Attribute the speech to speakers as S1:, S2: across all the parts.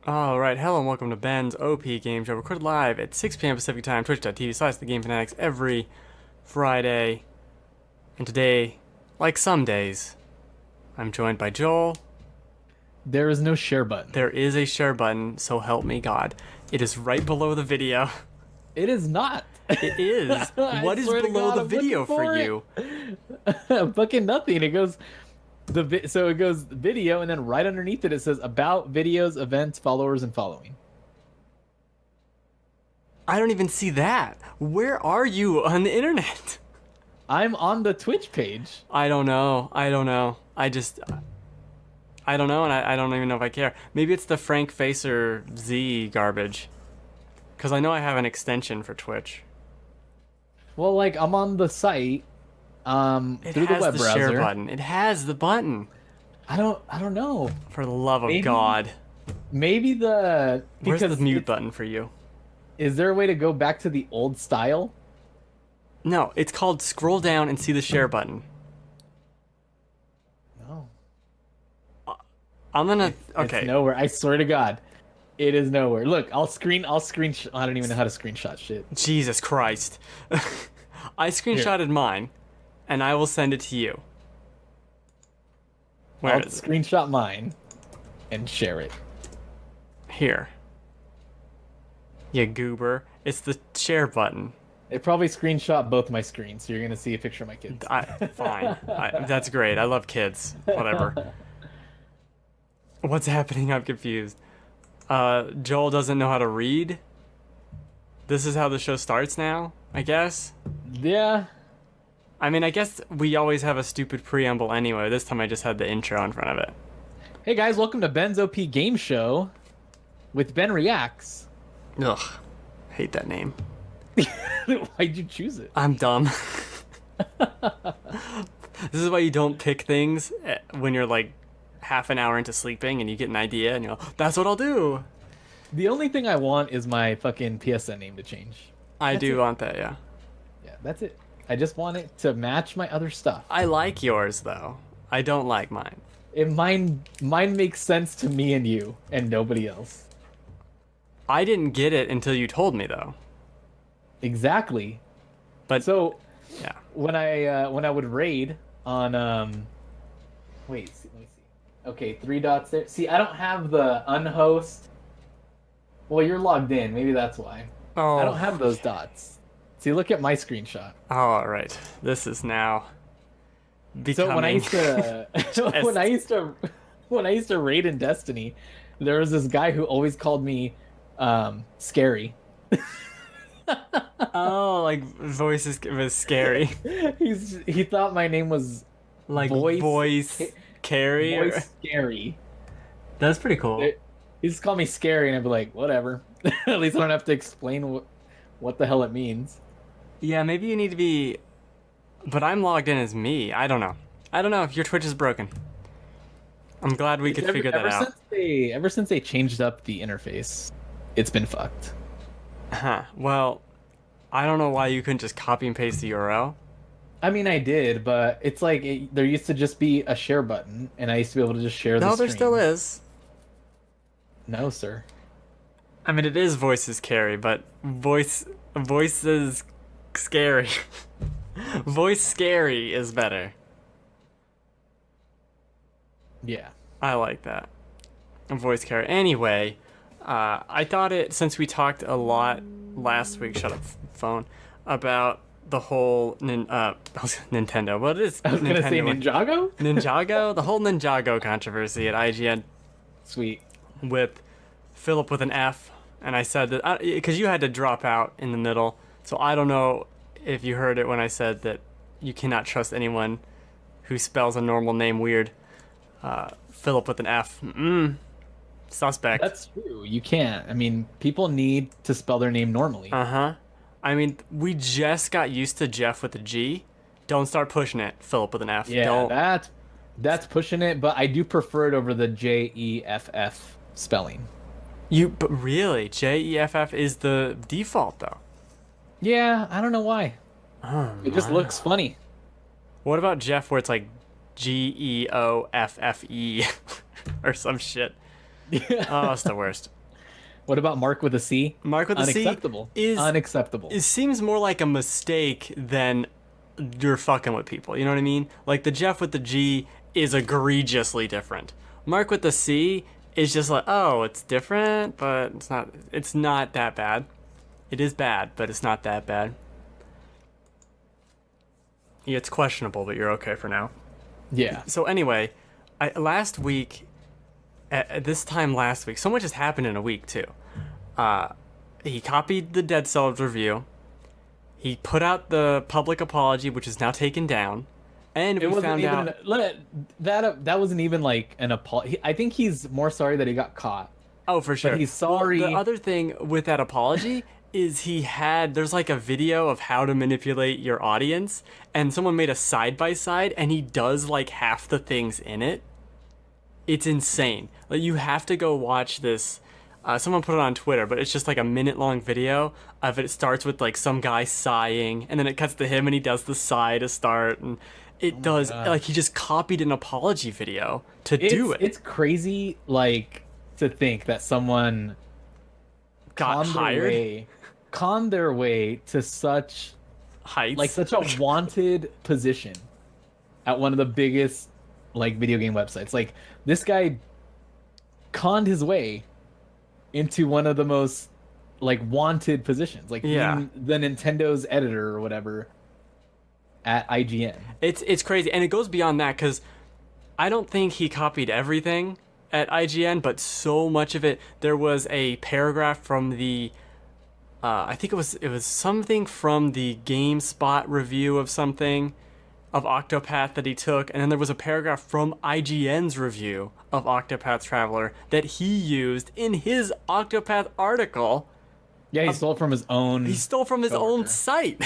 S1: Alright, hello and welcome to Ben's OP Game Show, recorded live at 6 p.m. Pacific Time, twitch.tv/TheGameFanatics every Friday. And today, like some days, I'm joined by Joel.
S2: There is no share button.
S1: There is a share button, so help me God. It is right below the video.
S2: It is not.
S1: It is. What is below the video for you?
S2: Fucking nothing. It goes so it goes video, and then right underneath it says about videos, events, followers, and following.
S1: I don't even see that. Where are you on the internet?
S2: I'm on the Twitch page.
S1: I don't know. I don't know, and I don't even know if I care. Maybe it's the Frank Facer Z garbage. Because I know I have an extension for Twitch.
S2: Well, like, I'm on the site through the web browser.
S1: Share button. It has the button.
S2: I don't know.
S1: For the love of God.
S2: Maybe
S1: Where's the mute button for you?
S2: Is there a way to go back to the old style?
S1: No, it's called scroll down and see the share button.
S2: No.
S1: I'm gonna... Okay.
S2: It's nowhere. I swear to God. It is nowhere. Look, I'll screenshot. I don't even know how to screenshot shit.
S1: Jesus Christ. I screenshotted mine, and I will send it to you.
S2: I'll screenshot mine and share it.
S1: Here. You goober. It's the share button.
S2: It probably screenshot both my screens, so you're gonna see a picture of my kids.
S1: Fine. That's great. I love kids. Whatever. What's happening? I'm confused. Joel doesn't know how to read. This is how the show starts now, I guess.
S2: Yeah.
S1: I mean, I guess we always have a stupid preamble anyway. This time I just had the intro in front of it.
S2: Hey guys, welcome to Ben's OP Game Show with Ben Reacts.
S1: Ugh. Hate that name.
S2: Why'd you choose it?
S1: I'm dumb. This is why you don't pick things when you're like half an hour into sleeping and you get an idea and you're like, that's what I'll do.
S2: The only thing I want is my fucking PSN name to change.
S1: I do want that, yeah.
S2: Yeah, that's it. I just want it to match my other stuff.
S1: I like yours though. I don't like mine.
S2: Mine makes sense to me and you and nobody else.
S1: I didn't get it until you told me though.
S2: Exactly.
S1: But
S2: so
S1: yeah.
S2: When I would raid on wait, let me see. Okay, 3 dots there. See, I don't have the unhost. Well, you're logged in. Maybe that's why.
S1: Oh.
S2: I don't have those dots. See, look at my screenshot.
S1: Oh, all right. This is now becoming...
S2: So when I used to raid in Destiny, there was this guy who always called me scary.
S1: Oh, like voices was scary.
S2: He thought my name was
S1: like voice Carrie.
S2: Voice scary.
S1: That's pretty cool.
S2: He just called me scary, and I'd be like, whatever. At least I don't have to explain what the hell it means.
S1: Yeah, maybe you need to be... But I'm logged in as me. I don't know. I don't know if your Twitch is broken. I'm glad we could figure that out.
S2: Ever since they changed up the interface, it's been fucked.
S1: Huh. Well, I don't know why you couldn't just copy and paste the URL.
S2: I mean, I did, but it's like there used to just be a share button, and I used to be able to just share the
S1: No, there
S2: stream.
S1: still is.
S2: No, sir.
S1: I mean, it is voices carry, but voices scary. Voice scary is better.
S2: Yeah.
S1: I like that. Voice carry. Anyway, I thought since we talked a lot last week, shut up, phone, about the whole Nintendo. What is
S2: I was going to say Ninjago?
S1: Ninjago? The whole Ninjago controversy at IGN.
S2: Sweet.
S1: With Filip with an F. And I said that, because you had to drop out in the middle. So I don't know if you heard it when I said that you cannot trust anyone who spells a normal name weird. Filip with an F. Suspect.
S2: That's true. You can't. I mean, people need to spell their name normally.
S1: Uh-huh. I mean, we just got used to Jeff with a G. Don't start pushing it, Filip with an F.
S2: Yeah,
S1: Don't.
S2: that's pushing it, but I do prefer it over the Jeff spelling.
S1: But really, Jeff is the default though.
S2: Yeah, I don't know why.
S1: Oh,
S2: it just looks funny.
S1: What about Jeff where it's like Geoffe or some shit? Oh, that's the worst.
S2: What about Mark with a C?
S1: Mark with a C
S2: Unacceptable.
S1: is
S2: Unacceptable.
S1: It seems more like a mistake than you're fucking with people. You know what I mean? Like the Jeff with the G is egregiously different. Mark with the C is just like, oh, it's different, but it's not that bad. It is bad, but it's not that bad. Yeah, it's questionable, but you're okay for now.
S2: Yeah.
S1: So anyway, last week, at this time last week, so much has happened in a week too. He copied the Dead Cells review. He put out the public apology, which is now taken down, and we found out
S2: that wasn't even like an apology. I think he's more sorry that he got caught.
S1: Oh, for sure.
S2: But he's sorry.
S1: Well, the other thing with that apology is there's like a video of how to manipulate your audience, and someone made a side-by-side, and he does like half the things in it. It's insane. Like, you have to go watch this. Someone put it on Twitter, but it's just like a minute-long video of it. It starts with like some guy sighing, and then it cuts to him, and he does the sigh to start, and it does like he just copied an apology video to do it.
S2: It's crazy, like, to think that someone
S1: got hired,
S2: conned their way to such
S1: heights,
S2: like such a wanted position at one of the biggest like video game websites. Like, this guy conned his way into one of the most like wanted positions, like being the Nintendo's editor or whatever at IGN.
S1: It's crazy, and it goes beyond that, because I don't think he copied everything at IGN, but so much of it. There was a paragraph from the I think it was something from the GameSpot review of something of Octopath that he took, and then there was a paragraph from IGN's review of Octopath Traveler that he used in his Octopath article.
S2: Yeah, he stole from his own.
S1: He stole from his own site.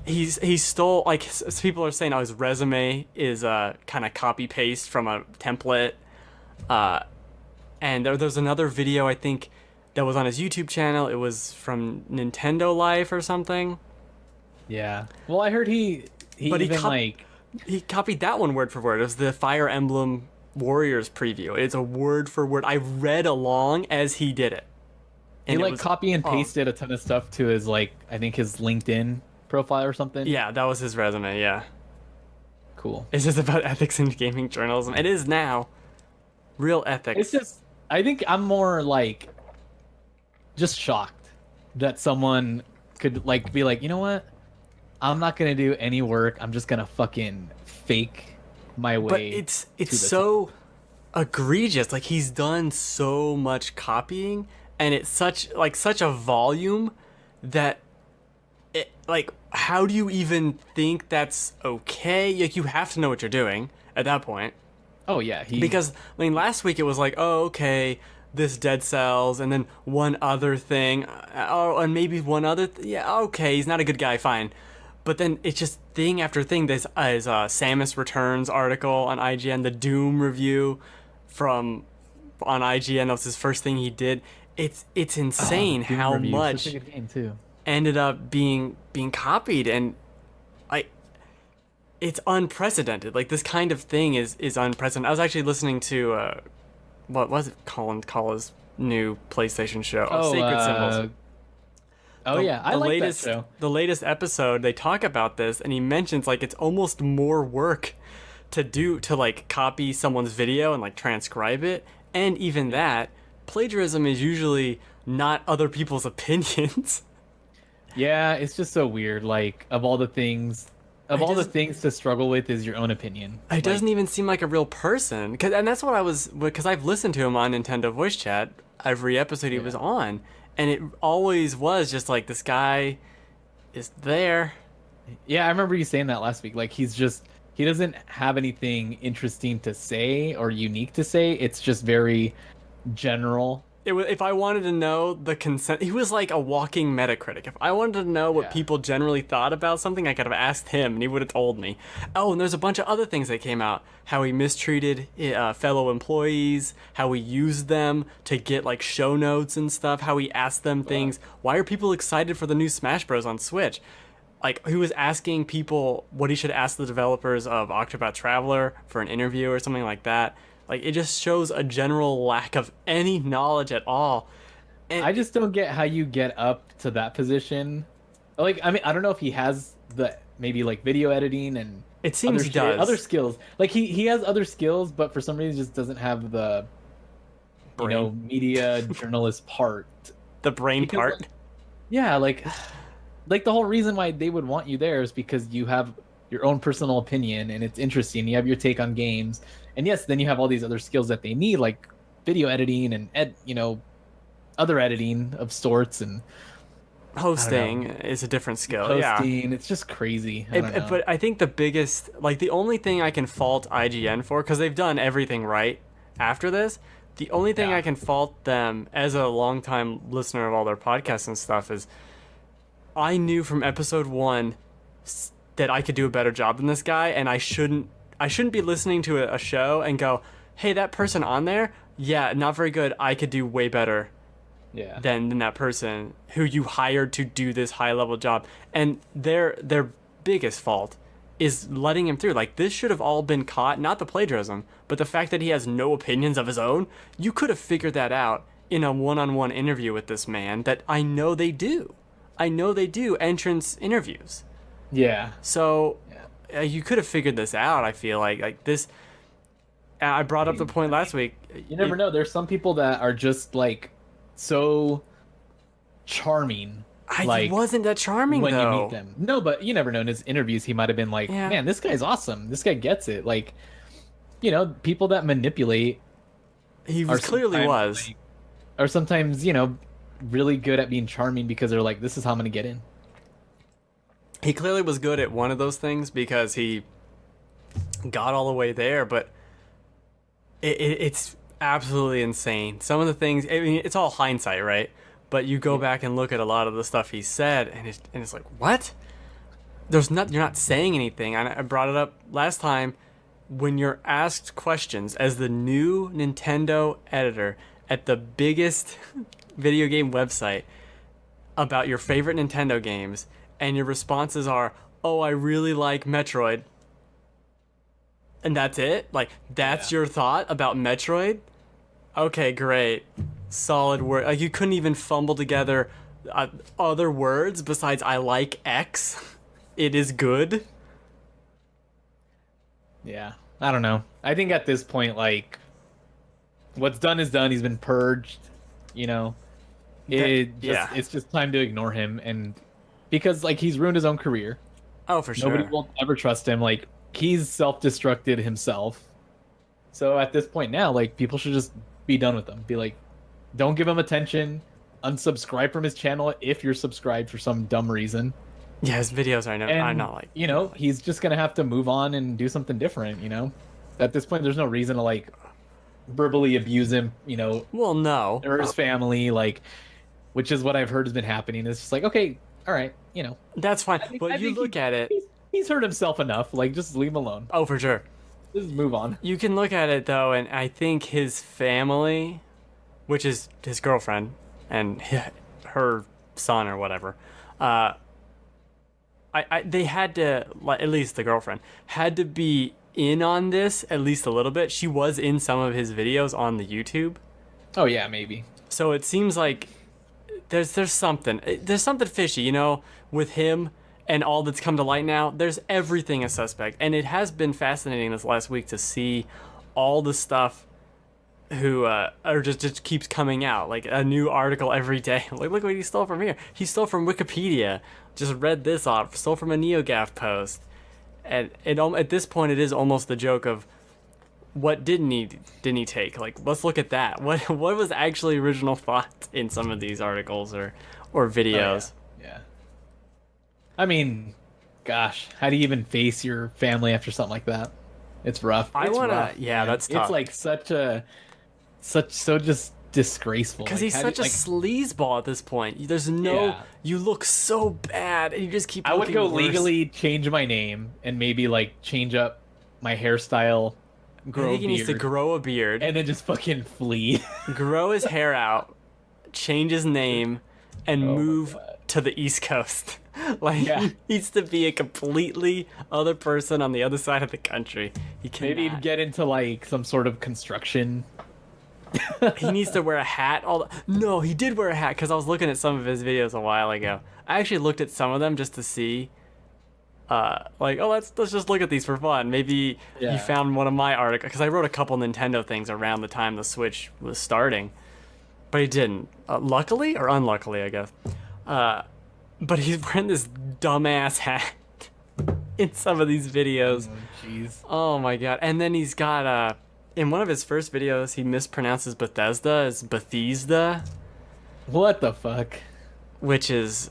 S1: He stole, like, people are saying, his resume is kind of copy paste from a template. And there's another video, I think, that was on his YouTube channel. It was from Nintendo Life or something.
S2: Yeah. Well, I heard he
S1: copied that one word for word. It was the Fire Emblem Warriors preview. It's a word for word. I read along as he did it.
S2: And he copy and pasted a ton of stuff to his I think his LinkedIn profile or something.
S1: Yeah, that was his resume. Yeah.
S2: Cool.
S1: It's just about ethics in gaming journalism. It is now. Real ethics.
S2: It's just, I think I'm more just shocked that someone could be like, you know what? I'm not gonna do any work. I'm just gonna fucking fake my way.
S1: But it's so egregious. Like, he's done so much copying, and it's such a volume that how do you even think that's okay? Like, you have to know what you're doing at that point.
S2: Oh yeah,
S1: because last week it was like, oh, okay, this Dead Cells, and then one other thing, and maybe one other. Yeah, okay, he's not a good guy, fine. But then it's just thing after thing. There's Samus Returns article on IGN, the Doom review on IGN. That was his first thing he did. It's insane how much
S2: such a good game too.
S1: Ended up being copied, and it's unprecedented. Like, this kind of thing is unprecedented. I was actually listening to what was it Colin Kalla's new PlayStation show? Sacred Symbols.
S2: I like that show.
S1: The latest episode, they talk about this, and he mentions it's almost more work to copy someone's video and transcribe it, and even that, plagiarism is usually not other people's opinions.
S2: Yeah, it's just so weird. Of all the things to struggle with is your own opinion.
S1: It doesn't even seem like a real person, and that's what because I've listened to him on Nintendo Voice Chat every episode he was on. And it always was just this guy is there.
S2: Yeah, I remember you saying that last week. He doesn't have anything interesting to say or unique to say. It's just very general.
S1: If I wanted to know the consent, he was like a walking Metacritic. If I wanted to know what people generally thought about something, I could have asked him, and he would have told me. Oh, and there's a bunch of other things that came out. How he mistreated fellow employees, how he used them to get show notes and stuff, how he asked them things. Why are people excited for the new Smash Bros. On Switch? He was asking people what he should ask the developers of Octopath Traveler for an interview or something like that. Like, it just shows a general lack of any knowledge at all. And
S2: I just don't get how you get up to that position. Like, I mean, I don't know if he has the maybe like video editing and
S1: it seems he does.
S2: Other skills. Like he has other skills, but for some reason just doesn't have the media journalist part.
S1: The brain part.
S2: Like, yeah, like the whole reason why they would want you there is because you have your own personal opinion and it's interesting. You have your take on games, and yes, then you have all these other skills that they need, like video editing and other editing of sorts, and
S1: hosting is a different skill.
S2: Hosting, it's just crazy.
S1: But I think the biggest, like the only thing I can fault IGN for, because they've done everything right after this, the only thing I can fault them as a longtime listener of all their podcasts and stuff is I knew from episode 1 that I could do a better job than this guy, and I shouldn't be listening to a show and go, hey, that person on there, yeah, not very good. I could do way better.
S2: Yeah.
S1: Than that person who you hired to do this high level job. And their biggest fault is letting him through. Like, this should have all been caught, not the plagiarism, but the fact that he has no opinions of his own. You could have figured that out in a one-on-one interview with this man that I know they do. Entrance interviews.
S2: Yeah.
S1: So you could have figured this out, I feel like this. I brought up the point last week.
S2: You never know. There's some people that are just like so charming.
S1: He wasn't that charming
S2: when
S1: though.
S2: You meet them. No, but you never know. In his interviews, he might have been like, "Man, this guy's awesome. This guy gets it." Like, people that manipulate.
S1: He clearly was.
S2: Like, or sometimes, really good at being charming because they're like, "This is how I'm gonna get in."
S1: He clearly was good at one of those things because he got all the way there, but it's absolutely insane. Some of the things, I mean, it's all hindsight, right? But you go back and look at a lot of the stuff he said, and it's like, what? You're not saying anything. I brought it up last time. When you're asked questions as the new Nintendo editor at the biggest video game website about your favorite Nintendo games, and your responses are, "Oh, I really like Metroid," and that's it? Like, that's your thought about Metroid? Okay, great. Solid word. Like, you couldn't even fumble together other words besides "I like X." It is good.
S2: Yeah, I don't know. I think at this point, like, what's done is done. He's been purged. It's just time to ignore him, and because like he's ruined his own career.
S1: Oh, for sure.
S2: Nobody will ever trust him. Like, he's self-destructed himself. So at this point now, like, people should just be done with him. Be like, don't give him attention. Unsubscribe from his channel if you're subscribed for some dumb reason.
S1: Yeah, his videos are not like...
S2: he's just going to have to move on and do something different, At this point, there's no reason to, like, verbally abuse him,
S1: Well, no.
S2: Or his family, like, which is what I've heard has been happening. It's just like, okay, all right,
S1: That's fine. But you look at it...
S2: He's hurt himself enough. Like, just leave him alone.
S1: Oh, for sure.
S2: Just move on.
S1: You can look at it, though, and I think his family, which is his girlfriend and her son or whatever, they had to, at least the girlfriend, had to be in on this at least a little bit. She was in some of his videos on the YouTube.
S2: Oh, yeah, maybe.
S1: So it seems like there's something fishy, with him and all that's come to light now. There's everything a suspect, and it has been fascinating this last week to see all the stuff just keeps coming out, like a new article every day. Like, look what he stole from here. He stole from Wikipedia. Just read this off. Stole from a NeoGAF post. And at this point, it is almost the joke of, what didn't he take? Like, let's look at that. What was actually original thought in some of these articles or videos?
S2: Oh, yeah. I mean, gosh, how do you even face your family after something like that? It's rough.
S1: That's tough.
S2: It's like so just disgraceful.
S1: Because
S2: like,
S1: he's such a sleazeball at this point. There's no, you look so bad, and you just keep.
S2: I would go
S1: worse.
S2: legally change my name and maybe like change up my hairstyle.
S1: I think he needs to grow a beard
S2: and then just fucking flee.
S1: Grow his hair out, change his name, and move to the East Coast. Like
S2: Yeah.
S1: he needs to be a completely other person on the other side of the country. He
S2: Maybe
S1: cannot.
S2: get into like some sort of construction.
S1: He needs to wear a hat. No, he did wear a hat because I was looking at some of his videos a while ago. I actually looked at some of them just to see. Like, oh, let's just look at these for fun. Maybe
S2: Yeah.
S1: you found one of my articles because I wrote a couple Nintendo things around the time the Switch was starting, but he didn't. Luckily or unluckily, I guess. But he's wearing this dumbass hat in some of these videos.
S2: Oh, jeez.
S1: Oh my god! And then he's got in one of his first videos, he mispronounces Bethesda as Bethesda,
S2: What the fuck?
S1: which is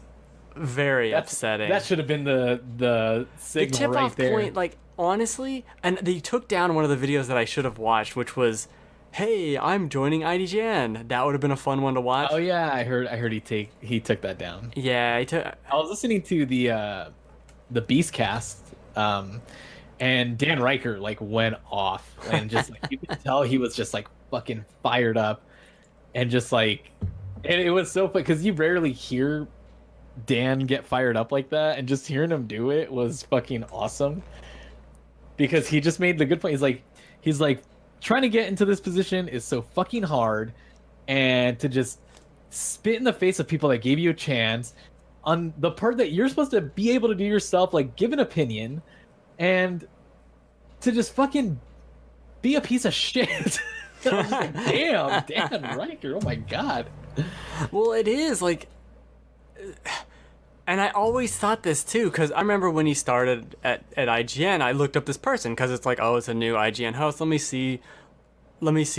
S1: very upsetting.
S2: That should have been the
S1: The
S2: signal
S1: tip
S2: right
S1: off
S2: there.
S1: point, like honestly, and they took down one of the videos that I should have watched, which was, "Hey, I'm joining IDGN." That would have been a fun one to watch.
S2: Oh yeah, I heard he took that down.
S1: Yeah, he took.
S2: I was listening to the Beastcast, and Dan Riker like went off and just like you could tell he was just like fucking fired up, and just like, and it was so funny because you rarely hear Dan get fired up like that, and just hearing him do it was fucking awesome because he just made the good point. He's like trying to get into this position is so fucking hard, and to just spit in the face of people that gave you a chance on the part that you're supposed to be able to do yourself, like give an opinion, and to just fucking be a piece of shit. I was just like, damn, Dan Riker, oh my god.
S1: Well, it is like, and I always thought this too, because I remember when he started at IGN, I looked up this person because it's like, oh, it's a new IGN host. Let me see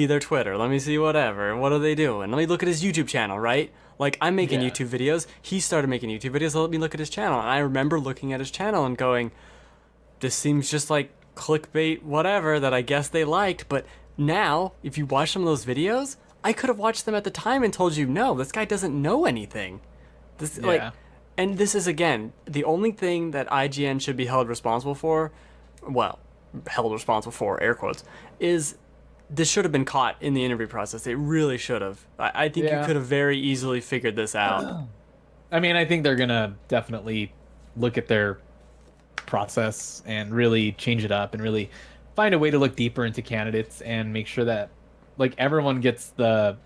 S1: their Twitter. Let me see whatever. What are they doing? Let me look at his YouTube channel, right? Like, I'm making
S2: Yeah.
S1: YouTube videos. He started making YouTube videos, so let me look at his channel. And I remember looking at his channel and going, this seems just like clickbait, whatever, that I guess they liked. But now, if you watch some of those videos, I could have watched them at the time and told you, no, this guy doesn't know anything. This like,
S2: Yeah.
S1: and this is again the only thing that IGN should be held responsible for. Well, held responsible for, air quotes, is this should have been caught in the interview process. It really should have. I think you
S2: Yeah.
S1: could have very easily figured this out.
S2: I mean, I think they're gonna definitely look at their process and really change it up and really find a way to look deeper into candidates and make sure that like everyone gets the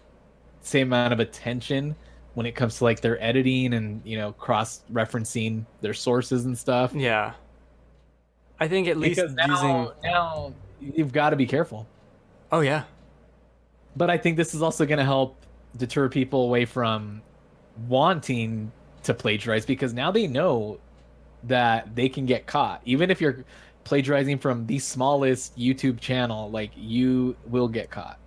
S2: same amount of attention when it comes to like their editing and, you know, cross-referencing their sources and stuff.
S1: Yeah. I think at least
S2: Because now you've got to be careful.
S1: Oh yeah.
S2: But I think this is also going to help deter people away from wanting to plagiarize, because now they know that they can get caught. Even if you're plagiarizing from the smallest YouTube channel, like, you will get caught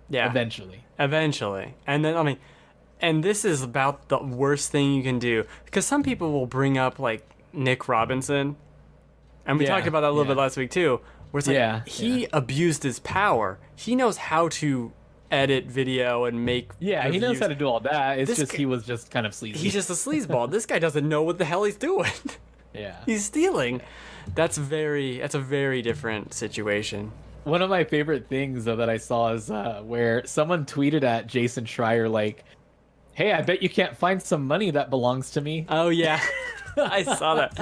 S1: Yeah.
S2: eventually.
S1: Eventually. And then, I mean, and this is about the worst thing you can do, because some people will bring up like Nick Robinson, and we
S2: Yeah,
S1: talked about that a little
S2: yeah.
S1: bit last week too, where it's like,
S2: Yeah,
S1: he abused his power. He knows how to edit video and make
S2: Yeah, he knows
S1: reviews.
S2: how to do all that. It's
S1: This
S2: just
S1: guy-
S2: he was just kind of sleazy.
S1: He's just a sleazeball. This guy doesn't know what the hell he's doing.
S2: yeah.
S1: He's stealing. That's a very different situation.
S2: One of my favorite things though that I saw is where someone tweeted at Jason Schreier like, "Hey, I bet you can't find some money that belongs to me."
S1: Oh yeah. I saw that.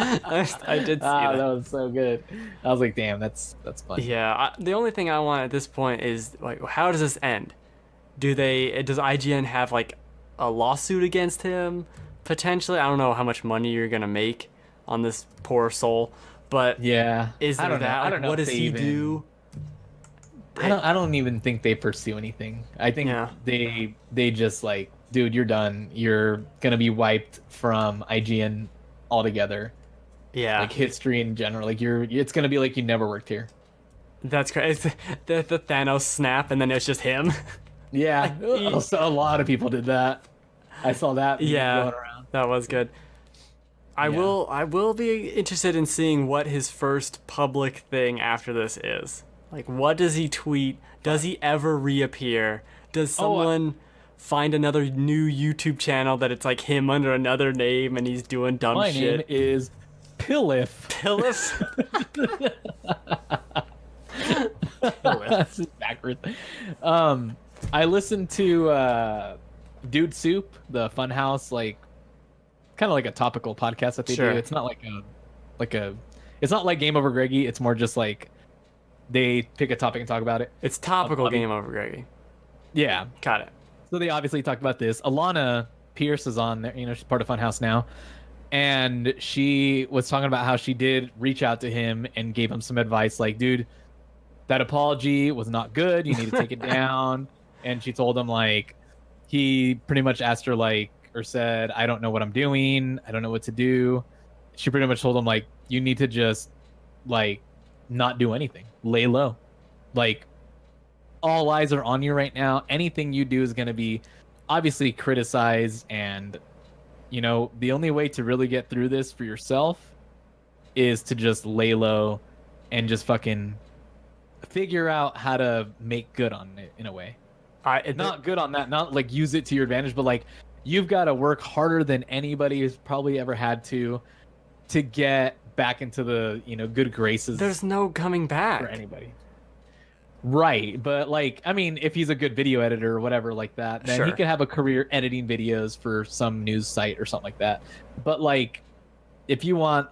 S1: I did see
S2: Ah,
S1: that.
S2: that was so good. I was like, "Damn, that's funny."
S1: Yeah, the only thing I want at this point is like, how does this end? Does IGN have like a lawsuit against him potentially? I don't know how much money you're gonna make on this poor soul, but
S2: Yeah.
S1: is
S2: I
S1: there
S2: don't know.
S1: that?
S2: I
S1: Like,
S2: don't know
S1: what
S2: if
S1: does
S2: they
S1: he
S2: even-
S1: do?
S2: I don't even think they pursue anything. I think
S1: Yeah.
S2: they just like, dude, you're done. You're gonna be wiped from IGN altogether.
S1: Yeah,
S2: Like history in general. Like it's gonna be like you never worked here.
S1: that's crazy. The Thanos snap, and then it's just him.
S2: Yeah. Also, a lot of people did that. I saw that meme
S1: Yeah.
S2: going around.
S1: That was good. I
S2: Yeah.
S1: will be interested in seeing what his first public thing after this is. Like, what does he tweet? Does he ever reappear? Does someone find another new YouTube channel that it's like him under another name and he's doing dumb
S2: My name
S1: shit?
S2: is Pilif.
S1: Pilif?
S2: This is backwards. I listened to Dude Soup, the Funhouse like kind of like a topical podcast that they
S1: Sure.
S2: do. It's not it's not like Game Over Greggy. It's more just like they pick a topic and talk about it.
S1: It's topical
S2: Obvi-
S1: Game Over Greggy.
S2: Yeah.
S1: Got it.
S2: So they obviously talked about this. Alana Pierce is on there. You know, she's part of Funhouse now. And she was talking about how she did reach out to him and gave him some advice like, dude, that apology was not good. You need to take it down. And she told him, like, he pretty much asked her, like, or said, I don't know what I'm doing. I don't know what to do. She pretty much told him, like, you need to just, like, not do anything. Lay low. Like, all eyes are on you right now. Anything you do is going to be obviously criticized, and you know, the only way to really get through this for yourself is to just lay low and just fucking figure out how to make good on it in a way. Not good on that, not like use it to your advantage, but like you've got to work harder than anybody has probably ever had to get back into the, you know, good graces.
S1: There's no coming back
S2: for anybody. Right, but like, I mean, if he's a good video editor or whatever like that, then he could have a career editing videos for some news site or something like that. But like, if you want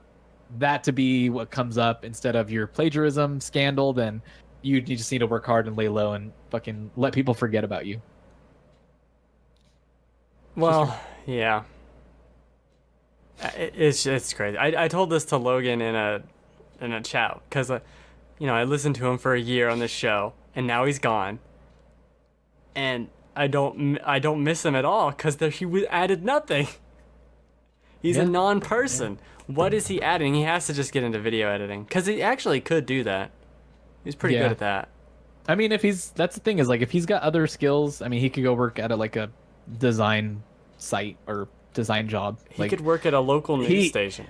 S2: that to be what comes up instead of your plagiarism scandal, then you just need to work hard and lay low and fucking let people forget about you.
S1: Well, yeah. It's crazy. I told this to Logan in a chat because you know, I listened to him for a year on this show, and now he's gone. And I don't miss him at all because he added nothing. He's a non-person. Yeah. What is he adding? He has to just get into video editing because he actually could do that. He's pretty good at that.
S2: I mean, that's the thing is like if he's got other skills, I mean, he could go work at like a design site or design job.
S1: He could work at a local news station.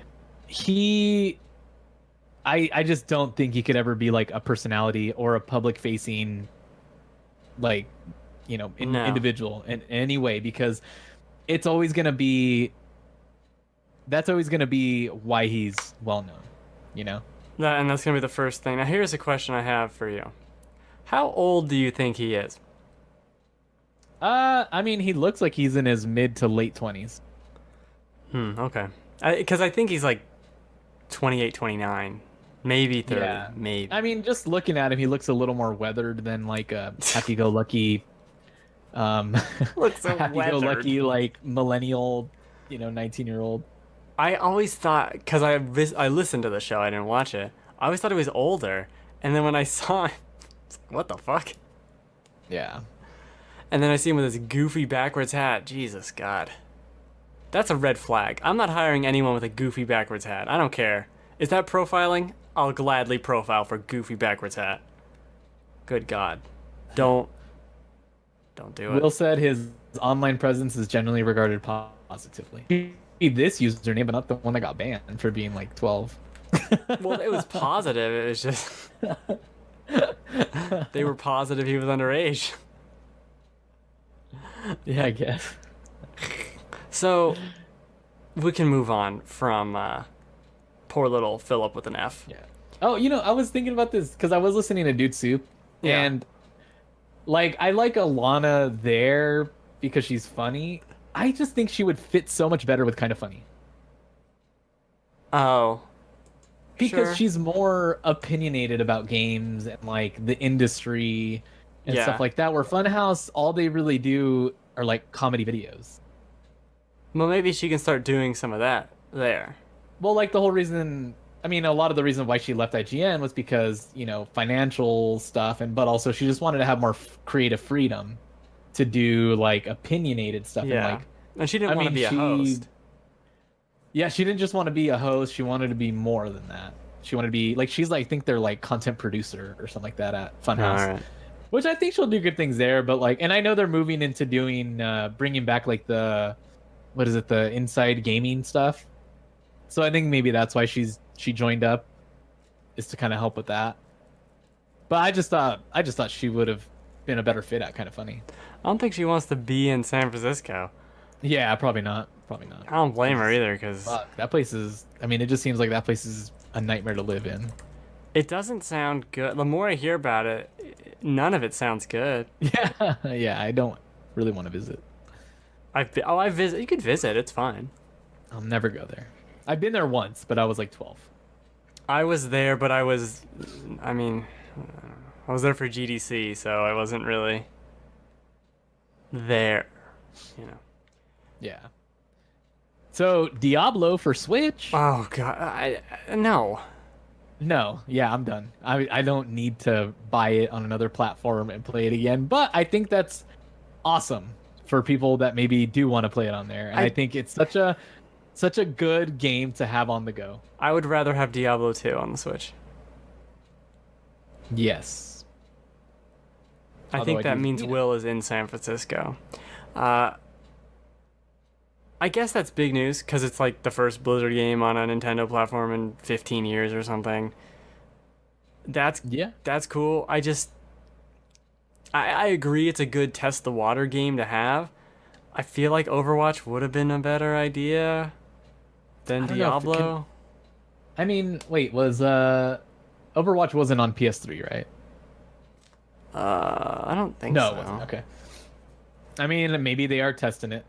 S2: I just don't think he could ever be like a personality or a public facing, like, you know, individual in any way, because it's always going to be, that's always going to be why he's well known, you know?
S1: And that's going to be the first thing. Now, here's a question I have for you. How old do you think he is?
S2: I mean, he looks like he's in his mid to late 20s.
S1: Okay. Because I think he's like 28, 29. Maybe 30. Yeah. Maybe.
S2: I mean, just looking at him, he looks a little more weathered than like a happy-go-lucky,
S1: looks so
S2: happy-go-lucky like millennial, you know, 19-year-old.
S1: I always thought, because I listened to the show, I didn't watch it. I always thought he was older, and then when I saw him, I was like, what the fuck?
S2: Yeah.
S1: And then I see him with his goofy backwards hat. Jesus God. That's a red flag. I'm not hiring anyone with a goofy backwards hat. I don't care. Is that profiling? I'll gladly profile for goofy backwards hat. Good God. Don't do it.
S2: Will said his online presence is generally regarded positively. This username, but not the one that got banned for being like 12.
S1: Well, it was positive. It was just... they were positive he was underage.
S2: Yeah, I guess.
S1: So, we can move on from poor little Philip with an F.
S2: Yeah. Oh, you know, I was thinking about this because I was listening to Dude Soup, and like I like Alana there because she's funny. I just think she would fit so much better with Kind of Funny.
S1: Oh.
S2: Because she's more opinionated about games and like the industry and stuff like that. Where Funhouse, all they really do are like comedy videos.
S1: Well, maybe she can start doing some of that there.
S2: Well, like the whole reason, I mean, a lot of the reason why she left IGN was because, you know, financial stuff, but also she just wanted to have more creative freedom to do like opinionated stuff.
S1: Yeah. And she didn't want to be a host.
S2: Yeah, she didn't just want to be a host. She wanted to be more than that. She wanted to be like, she's like, I think they're like content producer or something like that at Funhouse. Right. Which I think she'll do good things there. But like, and I know they're moving into doing, bringing back like the inside gaming stuff. So I think maybe that's why she joined up, is to kind of help with that. But I just thought she would have been a better fit at Kind of Funny.
S1: I don't think she wants to be in San Francisco.
S2: Yeah, probably not. I
S1: don't blame her either, because
S2: that place is, I mean, it just seems like that place is a nightmare to live in.
S1: It doesn't sound good. The more I hear about it, none of it sounds good.
S2: Yeah, I don't really want to visit.
S1: I visit. You could visit. It's fine.
S2: I'll never go there. I've been there once, but I was like 12.
S1: I was there, but I was there for GDC, so I wasn't really there, you know.
S2: Yeah. So Diablo for Switch?
S1: Oh god, no.
S2: No, yeah, I'm done. I don't need to buy it on another platform and play it again, but I think that's awesome for people that maybe do want to play it on there. And I think it's such a good game to have on the go.
S1: I would rather have Diablo 2 on the Switch.
S2: Yes.
S1: I think that means Will is in San Francisco. I guess that's big news because it's like the first Blizzard game on a Nintendo platform in 15 years or something. That's cool. I agree it's a good test the water game to have. I feel like Overwatch would have been a better idea than Diablo.
S2: I mean, wait, was Overwatch wasn't on PS3, right?
S1: I don't think so.
S2: No, it wasn't. Okay. I mean, maybe they are testing it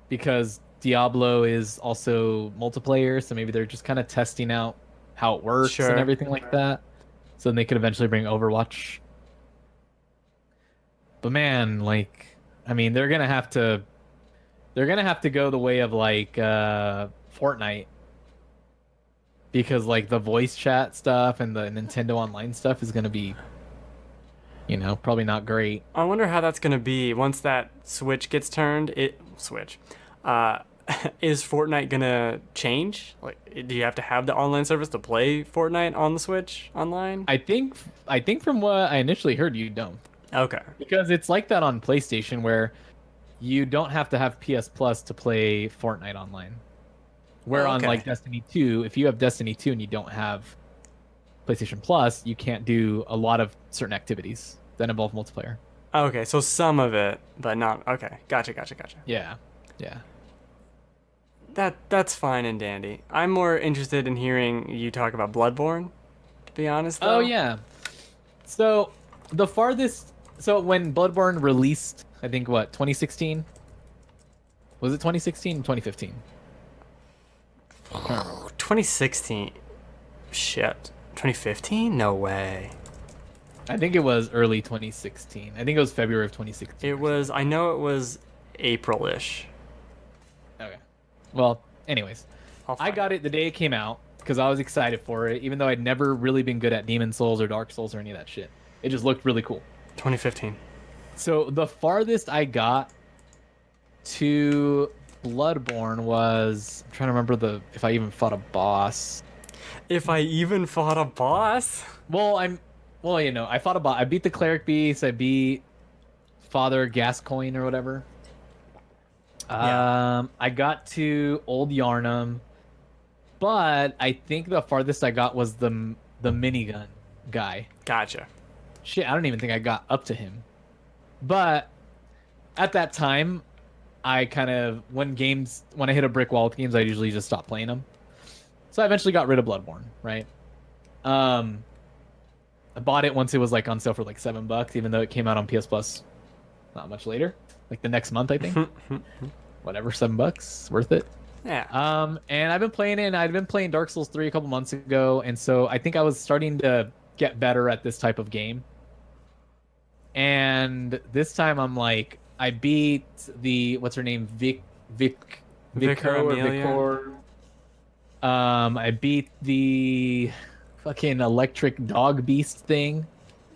S2: because Diablo is also multiplayer, so maybe they're just kind of testing out how it works and everything like that. So then they could eventually bring Overwatch. But man, like, I mean, they're gonna have to go the way of like Fortnite, because like the voice chat stuff and the Nintendo Online stuff is gonna be, probably not great.
S1: I wonder how that's gonna be once that Switch gets turned. Is Fortnite gonna change? Like, do you have to have the online service to play Fortnite on the Switch online?
S2: I think from what I initially heard, you don't.
S1: Okay.
S2: Because it's like that on PlayStation where you don't have to have PS Plus to play Fortnite online. Where on like Destiny 2, if you have Destiny 2 and you don't have PlayStation Plus, you can't do a lot of certain activities that involve multiplayer.
S1: Okay, so some of it, but not. Okay, gotcha.
S2: Yeah.
S1: That's fine and dandy. I'm more interested in hearing you talk about Bloodborne, to be honest, though.
S2: Oh, yeah. So, when Bloodborne released, I think, 2016? Was it 2016 or 2015?
S1: 2016. Shit. 2015? No way.
S2: I think it was early 2016. I think it was February of 2016.
S1: I know it was April-ish.
S2: Okay. Well, anyways, I got it the day it came out because I was excited for it, even though I'd never really been good at Demon Souls or Dark Souls or any of that shit. It just looked really cool.
S1: 2015.
S2: So the farthest I got to Bloodborne was, I'm trying to remember if I even fought a boss.
S1: If I even fought a boss?
S2: I fought a boss. I beat the cleric beast. I beat Father Gascoigne or whatever.
S1: Yeah.
S2: I got to Old Yarnum, but I think the farthest I got was the minigun guy.
S1: Gotcha.
S2: Shit, I don't even think I got up to him. But at that time, I kind of when I hit a brick wall with games, I usually just stop playing them. So I eventually got rid of Bloodborne, right? I bought it once it was like on sale for like $7, even though it came out on PS Plus not much later, like the next month, I think. Whatever, $7, worth it.
S1: Yeah.
S2: And I've been playing it. And I'd been playing Dark Souls 3 a couple months ago, and so I think I was starting to get better at this type of game. And this time I'm like, I beat the what's her name, Vicor. I beat the fucking electric dog beast thing.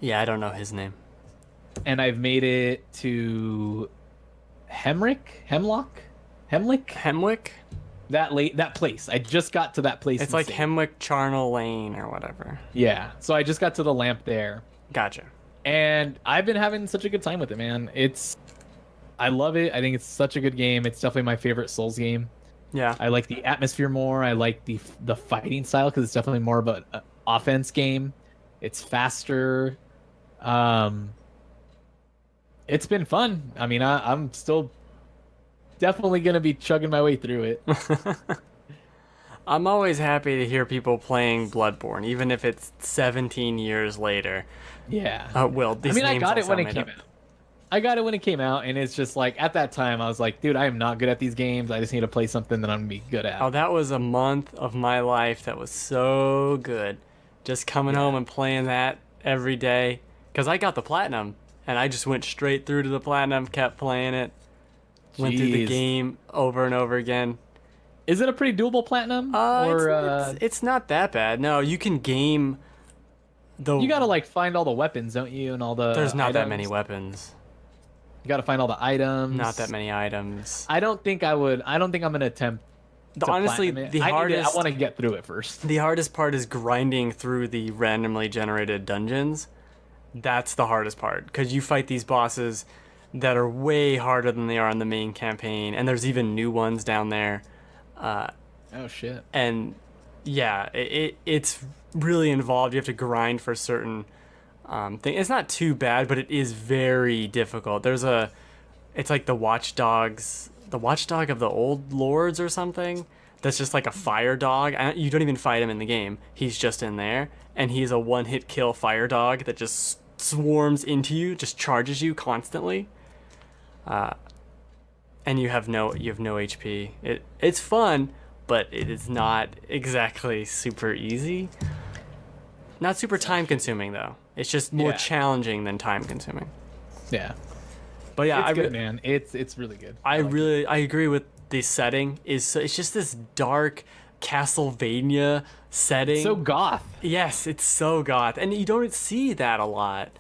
S1: Yeah, I don't know his name.
S2: And I've made it to Hemwick. That place. I just got to that place.
S1: It's like Hemwick Charnel Lane or whatever.
S2: Yeah. So I just got to the lamp there.
S1: Gotcha.
S2: And I've been having such a good time with it, man. I love it. I think it's such a good game. It's definitely my favorite Souls game.
S1: Yeah.
S2: I like the atmosphere more. I like the fighting style because it's definitely more of an offense game. It's faster. It's been fun. I mean, I'm still definitely going to be chugging my way through it.
S1: I'm always happy to hear people playing Bloodborne, even if it's 17 years later.
S2: Yeah.
S1: I got it when it came out.
S2: I got it when it came out, and it's just like at that time I was like, dude, I am not good at these games. I just need to play something that I'm gonna be good at.
S1: Oh, that was a month of my life that was so good. Just coming home and playing that every day. Because I got the platinum, and I just went straight through to the platinum, kept playing it, went through the
S2: Jeez.
S1: game over and over again.
S2: Is it a pretty doable platinum?
S1: It's not that bad. No, you can game the.
S2: You gotta like find all the weapons, don't you? And all the
S1: There's not that
S2: items?
S1: many weapons.
S2: You gotta find all the items.
S1: Not that many items.
S2: I don't think I would. I don't think I'm gonna attempt.
S1: Honestly,
S2: platinum it.
S1: the hardest.
S2: I want to get through it first.
S1: The hardest part is grinding through the randomly generated dungeons. That's the hardest part because you fight these bosses that are way harder than they are in the main campaign, and there's even new ones down there.
S2: Oh shit.
S1: And yeah, it's really involved. You have to grind for certain things. It's not too bad, but it is very difficult. It's like the watchdog of the old lords or something. That's just like a fire dog. You don't even fight him in the game. He's just in there, and he's a one-hit kill fire dog that just swarms into you, just charges you constantly. And you have no HP. It's fun, but it is not exactly super easy. Not super time consuming though. It's just more challenging than time consuming.
S2: Yeah.
S1: But yeah,
S2: It's good, man. It's really good.
S1: I agree with the setting. It's just this dark Castlevania setting.
S2: So goth.
S1: Yes, it's so goth, and you don't see that a lot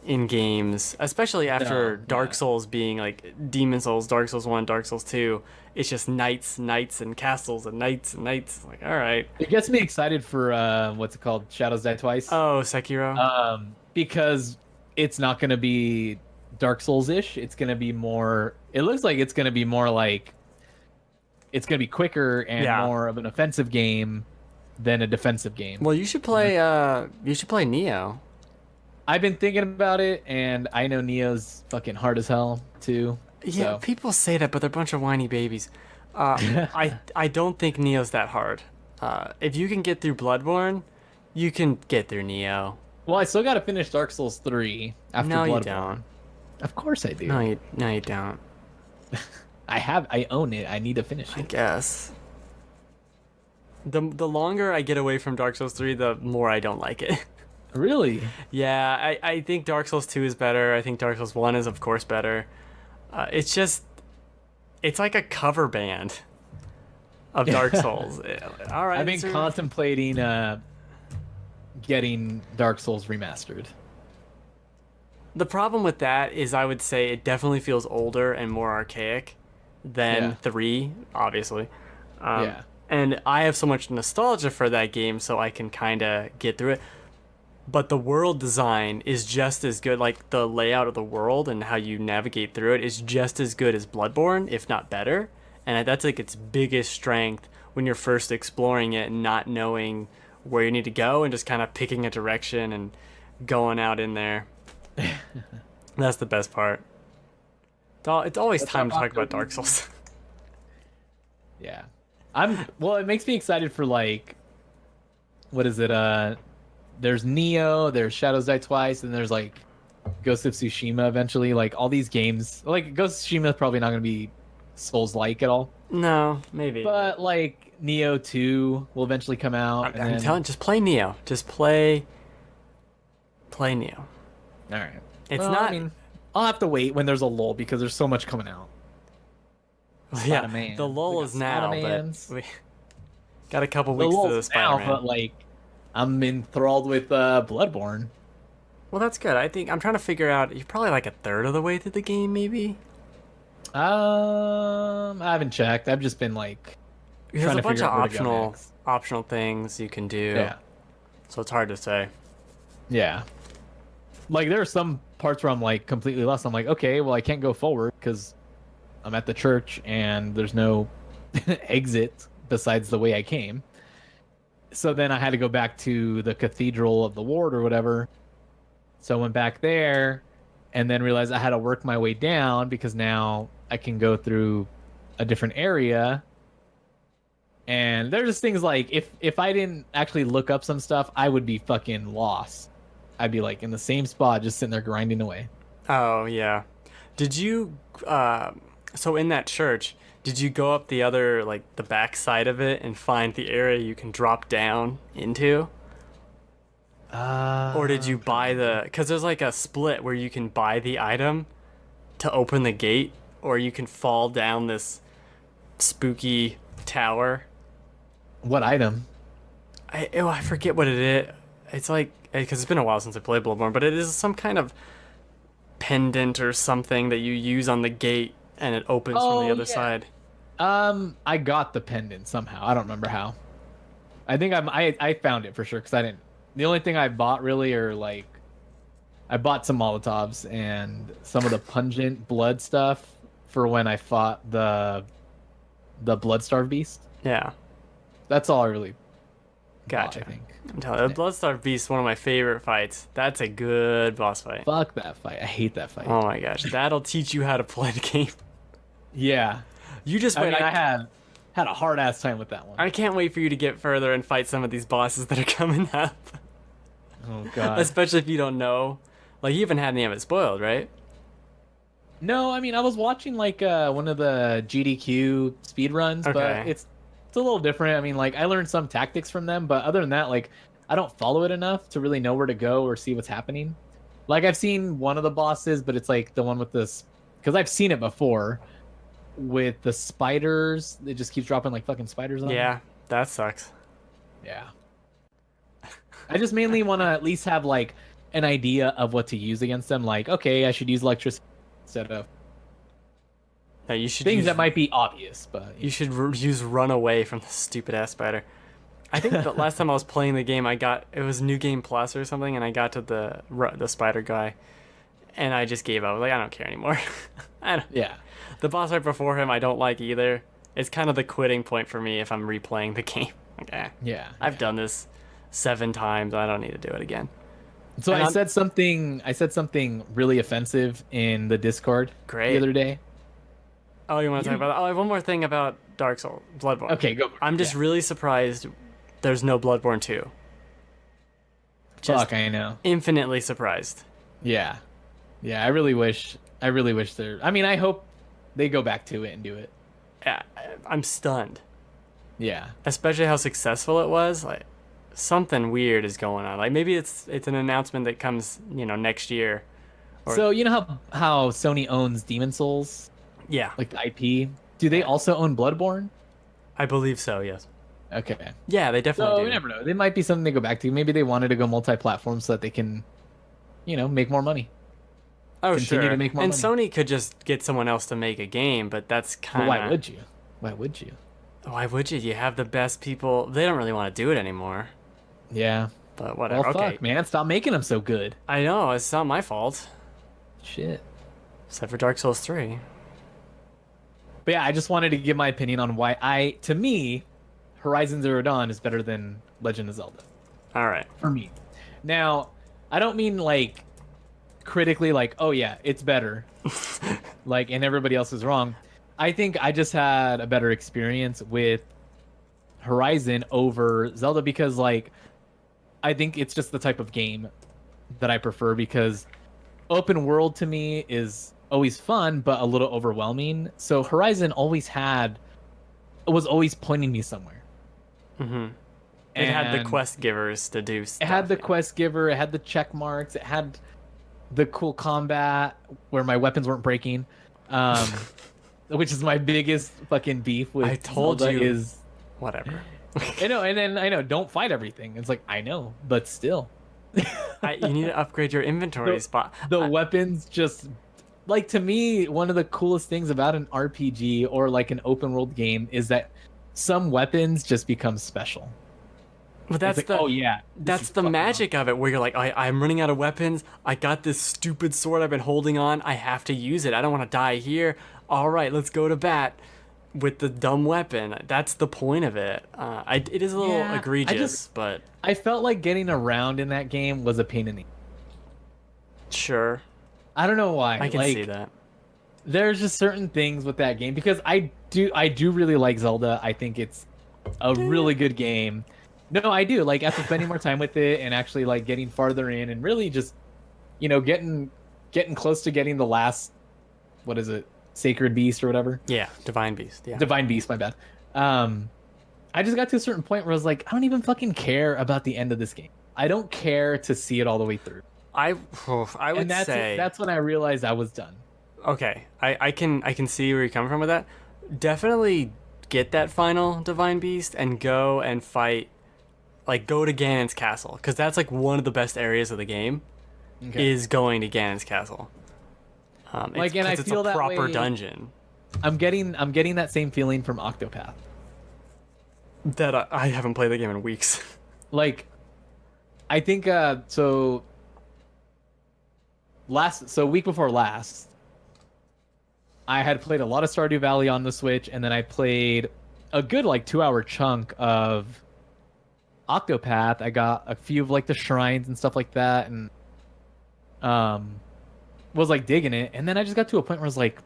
S1: in games, especially after Dark Souls being like Demon Souls, Dark Souls 1, Dark Souls 2. It's just knights, and castles, and knights. Like, all right.
S2: It gets me excited for what's it called? Shadows Die Twice.
S1: Oh, Sekiro.
S2: Because it's not going to be Dark Souls-ish. It's going to be more. It looks like it's going to be more like. It's going to be quicker and more of an offensive game than a defensive game.
S1: Well, you should play. You should play Neo.
S2: I've been thinking about it, and I know Neo's fucking hard as hell too.
S1: Yeah,
S2: so.
S1: People say that, but they're a bunch of whiny babies. I don't think Neo's that hard. If you can get through Bloodborne, you can get through Neo.
S2: Well, I still got to finish Dark Souls 3 after Bloodborne.
S1: No, you don't.
S2: Of course I do.
S1: No, you don't.
S2: I own it. I need to finish it.
S1: I guess. The longer I get away from Dark Souls 3, the more I don't like it.
S2: Really?
S1: Yeah, I think Dark Souls 2 is better. I think Dark Souls 1 is, of course, better. It's like a cover band of Dark Souls. All right.
S2: I've been contemplating getting Dark Souls remastered.
S1: The problem with that is I would say it definitely feels older and more archaic than 3, obviously. And I have so much nostalgia for that game, so I can kind of get through it. But the world design is just as good, like the layout of the world and how you navigate through it is just as good as Bloodborne, if not better. And that's like its biggest strength when you're first exploring it and not knowing where you need to go and just kind of picking a direction and going out in there. That's the best part. It's always time to talk about Dark Souls.
S2: Yeah. Well, it makes me excited for like, what is it? There's Neo, there's Shadows Die Twice, and there's like Ghost of Tsushima eventually. Like all these games, like Ghost of Tsushima is probably not going to be Souls-like at all.
S1: No, maybe.
S2: But like Neo 2 will eventually come out.
S1: I'm telling, just play Neo. Just play Neo.
S2: All right.
S1: It's not.
S2: I mean, I'll have to wait when there's a lull because there's so much coming out.
S1: Yeah, the lull is now, but we got a couple weeks to the Spider-Man.
S2: But like, I'm enthralled with Bloodborne.
S1: Well, that's good. I think I'm trying to figure out. You're probably like a third of the way through the game, maybe.
S2: I haven't checked. I've just been like
S1: There's a bunch of
S2: optional
S1: optional things you can do.
S2: Yeah.
S1: So it's hard to say.
S2: Yeah. Like there are some parts where I'm like completely lost. I'm like, okay, well I can't go forward because I'm at the church and there's no exit besides the way I came. So then I had to go back to the Cathedral of the Ward or whatever. So I went back there and then realized I had to work my way down because now I can go through a different area. And there's just things like if I didn't actually look up some stuff, I would be fucking lost. I'd be like in the same spot, just sitting there grinding away.
S1: Oh yeah, Did you so in that church, did you go up the other like the back side of it and find the area you can drop down into? Or did you buy cuz there's like a split where you can buy the item to open the gate, or you can fall down this spooky tower.
S2: What item?
S1: I forget what it is. It's like, because it's been a while since I played Bloodborne, but it is some kind of pendant or something that you use on the gate and it opens from the other side.
S2: I got the pendant somehow. I don't remember how. I think I found it for sure because I didn't. The only thing I bought really are like, I bought some Molotovs and some of the pungent blood stuff for when I fought the Bloodstarved beast.
S1: Yeah.
S2: That's all I really
S1: Gotcha.
S2: bought, I think.
S1: I'm telling you, the Bloodstarved beast is one of my favorite fights. That's a good boss fight.
S2: Fuck that fight. I hate that fight.
S1: Oh my gosh. That'll teach you how to play the game.
S2: Yeah.
S1: You just wait.
S2: I had a hard ass time with that one.
S1: I can't wait for you to get further and fight some of these bosses that are coming up.
S2: Oh god.
S1: Especially if you don't know. Like, you haven't had any of it spoiled, right?
S2: No, I mean, I was watching like one of the GDQ speedruns,
S1: Okay.
S2: but it's a little different. I mean, like, I learned some tactics from them, but other than that, like, I don't follow it enough to really know where to go or see what's happening. Like, I've seen one of the bosses, but it's like the one with this, because I've seen it before with the spiders. It just keeps dropping like fucking spiders on
S1: Yeah, that sucks.
S2: Yeah. I just mainly want to at least have like an idea of what to use against them. Like, okay, I should use electricity instead of
S1: No, you should
S2: things
S1: use,
S2: that might be obvious, but
S1: You should use run away from the stupid ass spider. I think the last time I was playing the game, it was New Game Plus or something, and I got to the spider guy, and I just gave up. I was like, I don't care anymore.
S2: yeah.
S1: The boss right before him, I don't like either. It's kind of the quitting point for me if I'm replaying the game. Okay,
S2: Yeah.
S1: I've done this 7 times. I don't need to do it again.
S2: So
S1: And
S2: I said something really offensive in the Discord
S1: Great.
S2: the other day.
S1: Oh, you want to talk about that? Oh, I have one more thing about Dark Souls, Bloodborne.
S2: Okay, go.
S1: I'm just really surprised there's no Bloodborne 2. Just
S2: Fuck, I know.
S1: infinitely surprised.
S2: Yeah. Yeah, I really wish there. I mean, I hope they go back to it and do it.
S1: Yeah, I'm stunned.
S2: Yeah.
S1: Especially how successful it was. Like, something weird is going on. Like, maybe it's an announcement that comes, next year.
S2: So you know how Sony owns Demon Souls,
S1: Yeah,
S2: like the IP? Do they also own Bloodborne?
S1: I believe so. Yes.
S2: Okay.
S1: Yeah, they definitely
S2: So
S1: do.
S2: you never know. It might be something they go back to. Maybe they wanted to go multi-platform so that they can, make more money.
S1: Oh,
S2: continue
S1: sure.
S2: to make more
S1: and
S2: money.
S1: Sony could just get someone else to make a game, but that's
S2: But
S1: kind of.
S2: why would you? Why would you?
S1: Why would you? You have the best people. They don't really want to do it anymore.
S2: Yeah.
S1: But whatever.
S2: Well,
S1: Okay.
S2: fuck, man. Stop making them so good.
S1: I know it's not my fault.
S2: Shit.
S1: Except for Dark Souls 3.
S2: But yeah, I just wanted to give my opinion on why to me, Horizon Zero Dawn is better than Legend of Zelda.
S1: All right.
S2: For me. Now, I don't mean like critically like, oh yeah, it's better. Like, and everybody else is wrong. I think I just had a better experience with Horizon over Zelda because like I think it's just the type of game that I prefer because open world to me is always fun but a little overwhelming. So Horizon was always pointing me somewhere.
S1: Mm-hmm. It had the
S2: And
S1: quest givers to do stuff.
S2: It had the
S1: yeah.
S2: quest giver, it had the check marks, it had the cool combat where my weapons weren't breaking. Which is my biggest fucking beef with
S1: I told
S2: Zelda
S1: you.
S2: is
S1: Whatever.
S2: I know, and then I know, don't fight everything. It's like I know, but still.
S1: You need to upgrade your inventory spot.
S2: The weapons just like to me, one of the coolest things about an RPG or like an open world game is that some weapons just become special.
S1: But that's
S2: It's like, oh yeah, this
S1: that's
S2: is
S1: the
S2: fucking
S1: magic of it, where you're like, I'm running out of weapons. I got this stupid sword I've been holding on. I have to use it. I don't want to die here. All right, let's go to bat with the dumb weapon. That's the point of it. It is a little
S2: Yeah,
S1: egregious, but
S2: I felt like getting around in that game was a pain in the.
S1: sure,
S2: I don't know why.
S1: I can
S2: like,
S1: see that.
S2: There's just certain things with that game because I do really like Zelda. I think it's a really good game. No, I do. Like after spending more time with it and actually like getting farther in and really just, getting close to getting the last what is it, Sacred Beast or whatever.
S1: Yeah, Divine Beast. Yeah.
S2: Divine Beast, my bad. I just got to a certain point where I was like, I don't even fucking care about the end of this game. I don't care to see it all the way through.
S1: I would say
S2: that's when I realized I was done.
S1: Okay, I can see where you're coming from with that. Definitely get that final Divine Beast and go and fight, like go to Ganon's castle, because that's like one of the best areas of the game.
S2: Okay.
S1: Is going to Ganon's castle.
S2: Like, and I feel
S1: it's a
S2: that
S1: proper
S2: way,
S1: dungeon.
S2: I'm getting that same feeling from Octopath.
S1: That I haven't played the game in weeks.
S2: Like, I think so week before last, I had played a lot of Stardew Valley on the Switch, and then I played a good like 2-hour chunk of Octopath. I got a few of like the shrines and stuff like that, and was like digging it. And then I just got to a point where I was like,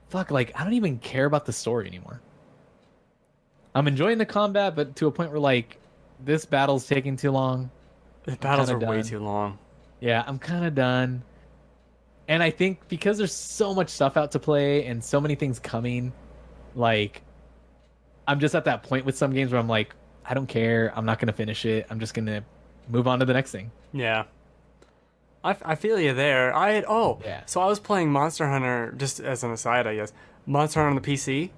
S2: fuck, like I don't even care about the story anymore. I'm enjoying the combat, but to a point where like this battle's taking too long.
S1: The battles are way too long.
S2: Yeah, I'm kind of done. And I think because there's so much stuff out to play and so many things coming, like, I'm just at that point with some games where I'm like, I don't care. I'm not going to finish it. I'm just going to move on to the next thing.
S1: Yeah. I feel you there. So I was playing Monster Hunter, just as an aside, I guess. Monster Hunter on the PC.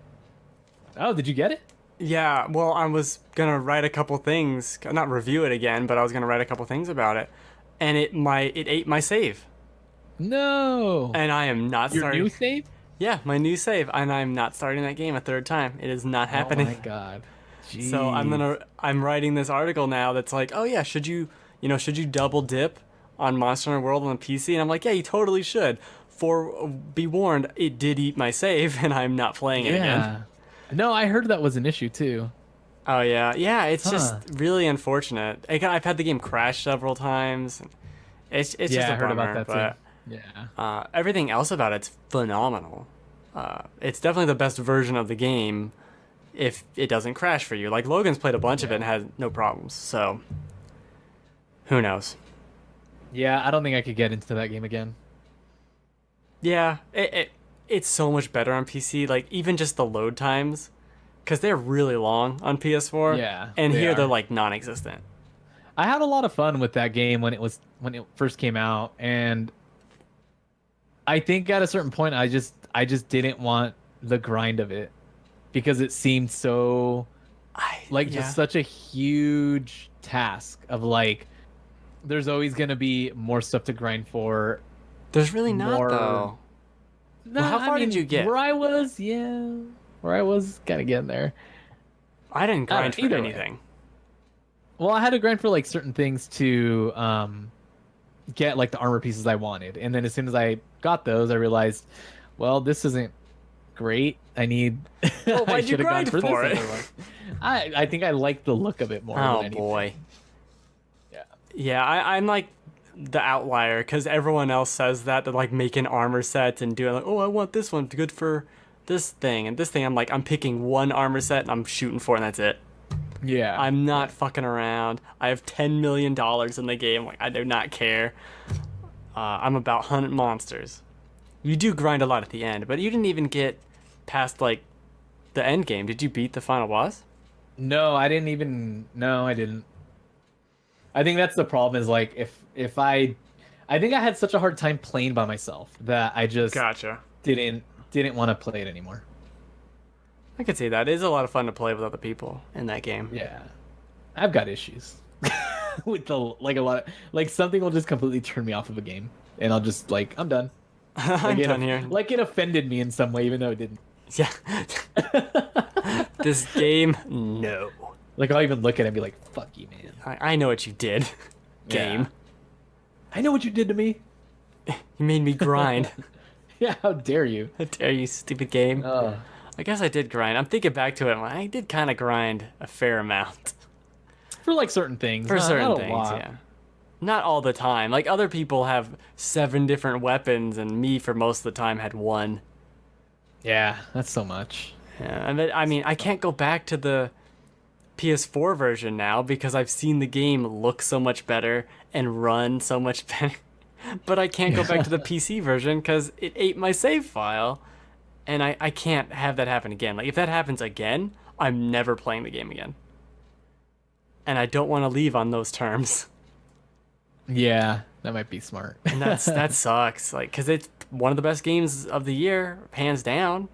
S2: Oh, did you get it?
S1: Yeah, well, I was going to write a couple things, not review it again, but I was going to write a couple things about it. And it ate my save.
S2: No.
S1: And I am not
S2: Your
S1: starting.
S2: new save?
S1: Yeah, my new save, and I'm not starting that game a third time. It is not happening.
S2: Oh my god. Jeez.
S1: So I'm writing this article now that's like, oh yeah, should you double dip on Monster Hunter World on the PC? And I'm like, yeah, you totally should. Be warned, it did eat my save, and I'm not playing it again.
S2: No, I heard that was an issue too.
S1: Oh yeah, it's just really unfortunate. I've had the game crash several times. It's just a
S2: I heard
S1: bummer,
S2: about that
S1: but
S2: too. Yeah.
S1: everything else about it's phenomenal. It's definitely the best version of the game if it doesn't crash for you. Like Logan's played a bunch of it and has no problems. So who knows?
S2: Yeah, I don't think I could get into that game again.
S1: Yeah, it's so much better on PC. Like even just the load times, because they're really long on PS4.
S2: Yeah,
S1: and here they're like non-existent.
S2: I had a lot of fun with that game when it first came out, and I think at a certain point I just didn't want the grind of it because it seemed so just such a huge task of like there's always gonna be more stuff to grind for.
S1: There's really not though.
S2: No,
S1: how far did you get?
S2: Where I was kind of getting there.
S1: I didn't grind for anything.
S2: Well, I had to grind for like certain things to get like the armor pieces I wanted, and then as soon as I got those, I realized, well, this isn't great. I need.
S1: Well, why'd you grind for it?
S2: I think I like the look of it more.
S1: Oh
S2: than anything.
S1: Boy.
S2: Yeah.
S1: Yeah, I'm like the outlier because everyone else says that they're like making armor sets and doing like, oh, I want this one good for this thing and this thing. I'm like, I'm picking one armor set and I'm shooting for it and that's it.
S2: Yeah.
S1: I'm not fucking around. I have $10 million in the game. Like, I do not care. I'm about hunting monsters. You do grind a lot at the end, but you didn't even get past like the end game. Did you beat the final boss?
S2: No, I didn't. I think that's the problem is like if I think I had such a hard time playing by myself that I just didn't want to play it anymore.
S1: I could see that. It is a lot of fun to play with other people in that game.
S2: Yeah. I've got issues with a lot of like something will just completely turn me off of a game and I'll just like I'm done.
S1: I'm done here.
S2: Like it offended me in some way even though it didn't.
S1: Yeah. This game, no.
S2: Like I'll even look at it and be like, fuck you, man.
S1: I know what you did. Game.
S2: Yeah. I know what you did to me.
S1: You made me grind.
S2: Yeah, how dare you?
S1: How dare you, stupid game. I guess I did grind. I'm thinking back to it. I did kind of grind a fair amount.
S2: For like certain things.
S1: For certain things, yeah. Not all the time. Like other people have 7 different weapons and me for most of the time had 1.
S2: Yeah, that's so much.
S1: Yeah, and I mean, I can't go back to the PS4 version now because I've seen the game look so much better and run so much better. but I can't go back to the PC version because it ate my save file, and I can't have that happen again. Like if that happens again, I'm never playing the game again, and I don't want to leave on those terms.
S2: Yeah, that might be smart.
S1: And that sucks. Like because it's one of the best games of the year, hands down.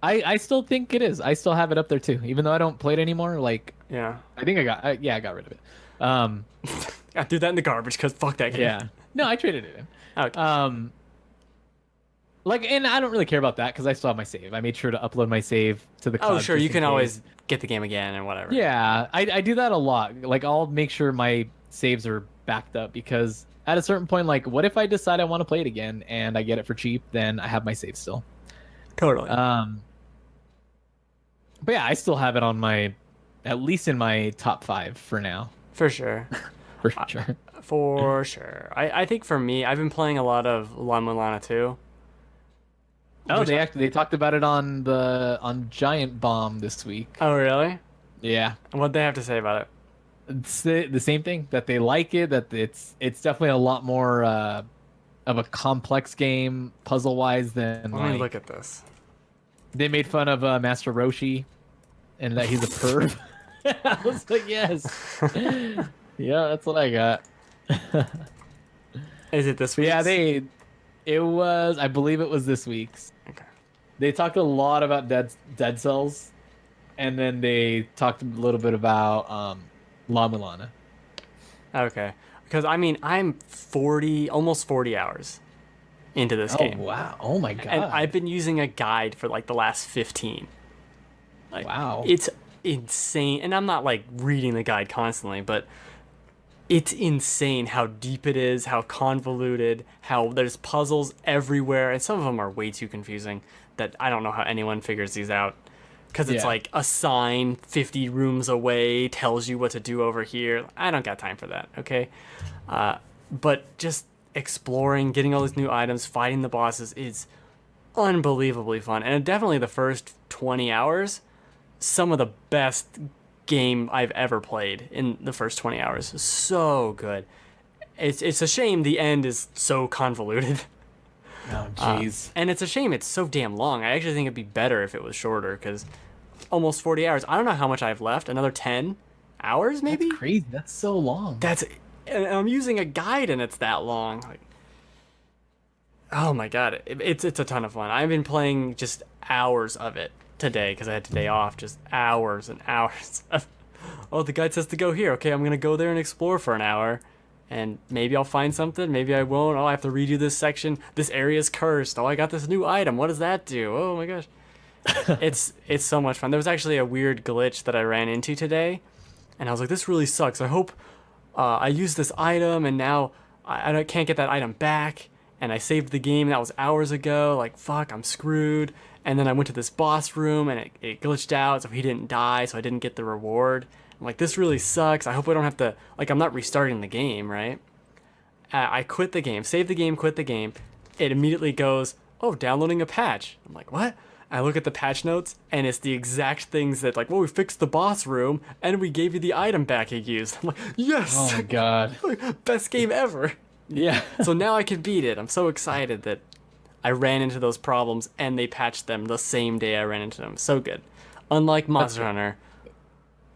S2: I still think it is. I still have it up there too, even though I don't play it anymore. Like,
S1: Yeah,
S2: I think I got rid of it.
S1: I threw that in the garbage because fuck that game.
S2: Yeah. No, I traded it in.
S1: Okay.
S2: Like, and I don't really care about that because I still have my save. I made sure to upload my save to the cloud.
S1: Oh, sure,
S2: just
S1: you
S2: in
S1: can
S2: case.
S1: always get the game again and whatever.
S2: Yeah, I do that a lot. Like, I'll make sure my saves are backed up because at a certain point, like, what if I decide I want to play it again and I get it for cheap? Then I have my save still.
S1: Totally.
S2: But yeah, I still have it on at least in my top 5 for now.
S1: For sure.
S2: For sure.
S1: For sure. I think for me, I've been playing a lot of La-Mulana too.
S2: Oh, they talked about it on Giant Bomb this week.
S1: Oh, really?
S2: Yeah.
S1: What'd they have to say about it?
S2: It's the same thing, that they like it, that it's definitely a lot more of a complex game puzzle wise than
S1: Let me look at this.
S2: They made fun of Master Roshi and that he's a perv. I was like, yes. Yeah, that's what I got.
S1: Is it this week?
S2: Yeah, I believe it was this week's.
S1: Okay.
S2: They talked a lot about Dead Cells, and then they talked a little bit about La-Mulana.
S1: Okay. Because I mean, I'm almost 40 hours into this game.
S2: Oh wow! Oh my god!
S1: And I've been using a guide for like the last 15. Like,
S2: wow!
S1: It's insane, and I'm not like reading the guide constantly, but it's insane how deep it is, how convoluted, how there's puzzles everywhere, and some of them are way too confusing that I don't know how anyone figures these out. Because it's like a sign 50 rooms away tells you what to do over here. I don't got time for that, okay? But just exploring, getting all these new items, fighting the bosses is unbelievably fun. And definitely the first 20 hours, some of the best game I've ever played in the first 20 hours. So good. It's a shame the end is so convoluted.
S2: Oh jeez.
S1: And it's a shame it's so damn long. I actually think it'd be better if it was shorter because almost 40 hours. I don't know how much I have left. Another 10 hours maybe?
S2: That's crazy. That's so long.
S1: And I'm using a guide and it's that long. Like, oh my god, it's a ton of fun. I've been playing just hours of it today because I had today off. Just hours and hours. Oh, the guide says to go here. Okay, I'm gonna go there and explore for an hour, and maybe I'll find something. Maybe I won't. Oh, I have to redo this section. This area's cursed. Oh, I got this new item. What does that do? Oh my gosh, it's so much fun. There was actually a weird glitch that I ran into today, and I was like, this really sucks. I hope I used this item and now I can't get that item back. And I saved the game. That was hours ago. Like, fuck, I'm screwed. And then I went to this boss room and it glitched out, so he didn't die, so I didn't get the reward. I'm like, this really sucks. I hope I don't have to, like, I'm not restarting the game, right? I quit the game, save the game, quit the game. It immediately goes, oh, downloading a patch. I'm like, what? I look at the patch notes, and it's the exact things that, like, well, we fixed the boss room, and we gave you the item back you used. I'm like, yes!
S2: Oh my god.
S1: Best game ever.
S2: Yeah.
S1: So now I can beat it. I'm so excited that I ran into those problems, and they patched them the same day I ran into them. So good. Unlike Monster Hunter,